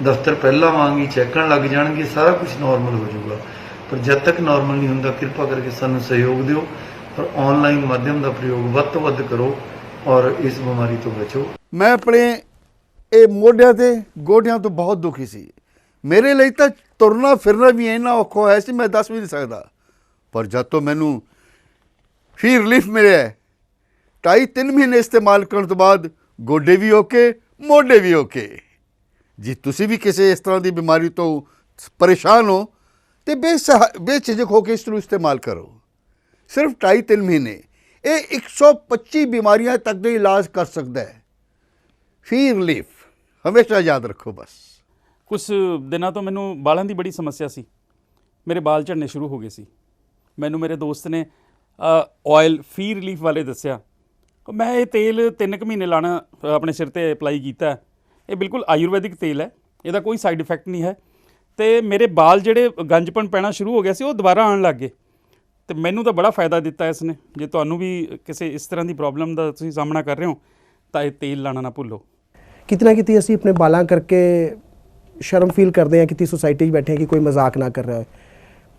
ਦਫ਼ਤਰ ਪਹਿਲਾਂ ਵਾਂਗ ਹੀ ਚੈੱਕਣ ਲੱਗ ਜਾਣਗੇ, ਸਾਰਾ ਕੁਝ ਨਾਰਮਲ ਹੋ ਜਾਊਗਾ। ਪਰ ਜਦ ਤੱਕ ਨਾਰਮਲ ਨਹੀਂ ਹੁੰਦਾ, ਕਿਰਪਾ ਕਰਕੇ ਸਾਨੂੰ ਸਹਿਯੋਗ ਦਿਓ ਔਰ ਆਨਲਾਈਨ ਮਾਧਿਅਮ ਦਾ ਪ੍ਰਯੋਗ ਵੱਧ ਤੋਂ ਵੱਧ ਕਰੋ ਔਰ ਇਸ ਬਿਮਾਰੀ ਤੋਂ ਬਚੋ। ਮੈਂ ਆਪਣੇ ਇਹ ਮੋਢਿਆਂ ਤੇ ਗੋਡਿਆਂ ਤੋਂ ਬਹੁਤ ਦੁਖੀ ਸੀ। ਮੇਰੇ ਲਈ ਤਾਂ ਤੁਰਨਾ ਫਿਰਨਾ ਵੀ ਇੰਨਾ ਔਖਾ ਹੋਇਆ ਸੀ ਮੈਂ ਦੱਸ ਵੀ ਨਹੀਂ ਸਕਦਾ। ਪਰ ਜਦ ਤੋਂ ਮੈਨੂੰ ਫੀ ਰਿਲੀਫ ਮਿਲਿਆ 2.5-3 ਮਹੀਨੇ ਇਸਤੇਮਾਲ ਕਰਨ ਤੋਂ ਬਾਅਦ ਗੋਡੇ ਵੀ ਓਕੇ, ਮੋਢੇ ਵੀ ਓਕੇ। ਜੇ ਤੁਸੀਂ ਵੀ ਕਿਸੇ ਇਸ ਤਰ੍ਹਾਂ ਦੀ ਬਿਮਾਰੀ ਤੋਂ ਪਰੇਸ਼ਾਨ ਹੋ ਤੇ ਬੇਝਿਜਕ ਹੋ ਕੇ ਇਸ ਨੂੰ ਇਸਤੇਮਾਲ ਕਰੋ। ਸਿਰਫ 2.5-3 ਮਹੀਨੇ ਇਹ 125 ਬਿਮਾਰੀਆਂ ਤੱਕ ਦਾ ਇਲਾਜ ਕਰ ਸਕਦਾ ਹੈ। ਫੀ ਰਿਲੀਫ ਹਮੇਸ਼ਾ ਯਾਦ ਰੱਖੋ। ਬਸ ਕੁਝ ਦਿਨਾਂ ਤੋਂ ਮੈਨੂੰ ਬਾਲਾਂ ਦੀ ਬੜੀ ਸਮੱਸਿਆ ਸੀ। ਮੇਰੇ ਬਾਲ ਝੜਨੇ ਸ਼ੁਰੂ ਹੋ ਗਏ ਸੀ। ਮੈਨੂੰ ਮੇਰੇ ਦੋਸਤ ਨੇ ਆਇਲ ਫੀ ਰਿਲੀਫ ਵਾਲੇ ਦੱਸਿਆ। ਮੈਂ ਇਹ ਤੇਲ 3 ਕੁ ਮਹੀਨੇ ਲਾਣਾ ਆਪਣੇ ਸਿਰ ਤੇ ਅਪਲਾਈ ਕੀਤਾ। ਇਹ ਬਿਲਕੁਲ ਆਯੁਰਵੈਦਿਕ ਤੇਲ ਹੈ ਇਹਦਾ ਕੋਈ ਸਾਈਡ ਇਫੈਕਟ ਨਹੀਂ ਹੈ। ਤੇ ਮੇਰੇ ਬਾਲ ਜਿਹੜੇ ਗੰਜਪਣ ਪੈਣਾ ਸ਼ੁਰੂ ਹੋ ਗਿਆ ਸੀ ਉਹ ਦੁਬਾਰਾ ਆਉਣ ਲੱਗ ਗਏ ਤੇ ਮੈਨੂੰ ਤਾਂ ਬੜਾ ਫਾਇਦਾ ਦਿੱਤਾ ਇਸ ਨੇ। ਜੇ ਤੁਹਾਨੂੰ ਵੀ ਕਿਸੇ ਇਸ ਤਰ੍ਹਾਂ ਦੀ ਪ੍ਰੋਬਲਮ ਦਾ ਤੁਸੀਂ ਸਾਹਮਣਾ ਕਰ ਰਹੇ ਹੋ ਤਾਂ ਇਹ ਤੇਲ ਲਾਣਾ ਨਾ ਭੁੱਲੋ। ਕਿਤੇ ਨਾ ਕਿਤੇ ਅਸੀਂ ਆਪਣੇ ਬਾਲਾਂ ਕਰਕੇ ਸ਼ਰਮ ਫੀਲ ਕਰਦੇ ਹਾਂ ਕਿ ਸੋਸਾਇਟੀ 'ਚ ਬੈਠੇ ਹਾਂ ਕਿ ਕੋਈ ਮਜ਼ਾਕ ਨਾ ਕਰ ਰਿਹਾ ਹੋਏ,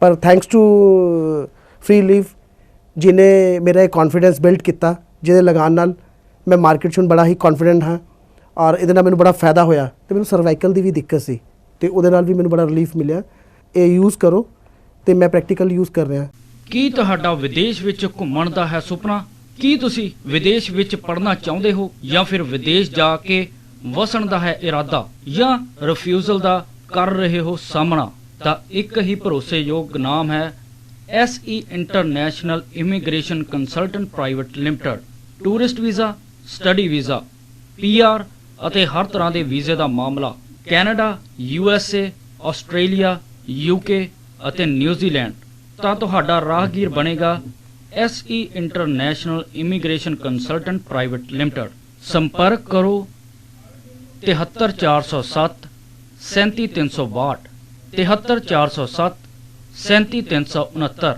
ਪਰ ਥੈਂਕਸ ਟੂ ਫ੍ਰੀ ਲੀਫ ਜਿਹਨੇ ਮੇਰਾ ਇਹ ਕੌਨਫੀਡੈਂਸ ਬਿਲਡ ਕੀਤਾ, ਜਿਹਦੇ ਲਗਾਉਣ ਨਾਲ ਮੈਂ ਮਾਰਕੀਟ 'ਚ ਹੁਣ ਬੜਾ ਹੀ ਕੌਨਫੀਡੈਂਟ ਹਾਂ ਔਰ ਇਹਦੇ ਨਾਲ ਮੈਨੂੰ ਬੜਾ ਫਾਇਦਾ ਹੋਇਆ। ਤੇ ਮੈਨੂੰ ਸਰਵਾਈਕਲ ਦੀ ਵੀ ਦਿੱਕਤ ਸੀ ਤੇ ਉਹਦੇ ਨਾਲ ਵੀ ਮੈਨੂੰ ਬੜਾ ਰਿਲੀਫ ਮਿਲਿਆ। ਇਹ ਯੂਜ਼ ਕਰੋ ਤੇ ਮੈਂ ਪ੍ਰੈਕਟੀਕਲ ਯੂਜ਼ ਕਰ ਰਿਹਾ। ਕੀ ਤੁਹਾਡਾ ਵਿਦੇਸ਼ ਵਿੱਚ ਘੁੰਮਣ ਦਾ ਹੈ ਸੁਪਨਾ? ਕੀ ਤੁਸੀਂ ਵਿਦੇਸ਼ ਵਿੱਚ ਪੜ੍ਹਨਾ ਚਾਹੁੰਦੇ ਹੋ ਜਾਂ ਫਿਰ ਵਿਦੇਸ਼ ਜਾ ਕੇ ਵਸਣ ਦਾ ਹੈ ਇਰਾਦਾ ਜਾਂ ਰਿਫਿਊਜ਼ਲ ਦਾ ਕਰ ਰਹੇ ਹੋ ਸਾਹਮਣਾ? ਤਾਂ ਇੱਕ ਹੀ ਭਰੋਸੇਯੋਗ ਨਾਮ ਹੈ SE international immigration consultant private limited. Tourist visa, study visa, PR ਅਤੇ ਹਰ ਤਰ੍ਹਾਂ ਦੇ ਵੀਜ਼ੇ ਦਾ ਮਾਮਲਾ ਕੈਨੇਡਾ, USA, ਆਸਟ੍ਰੇਲੀਆ, UK ਅਤੇ ਨਿਊਜ਼ੀਲੈਂਡ। ਤਾਂ ਤੁਹਾਡਾ ਰਾਹਗੀਰ ਬਣੇਗਾ SE international immigration consultant private limited. ਸੰਪਰਕ ਕਰੋ 73407 37362 73407 37369।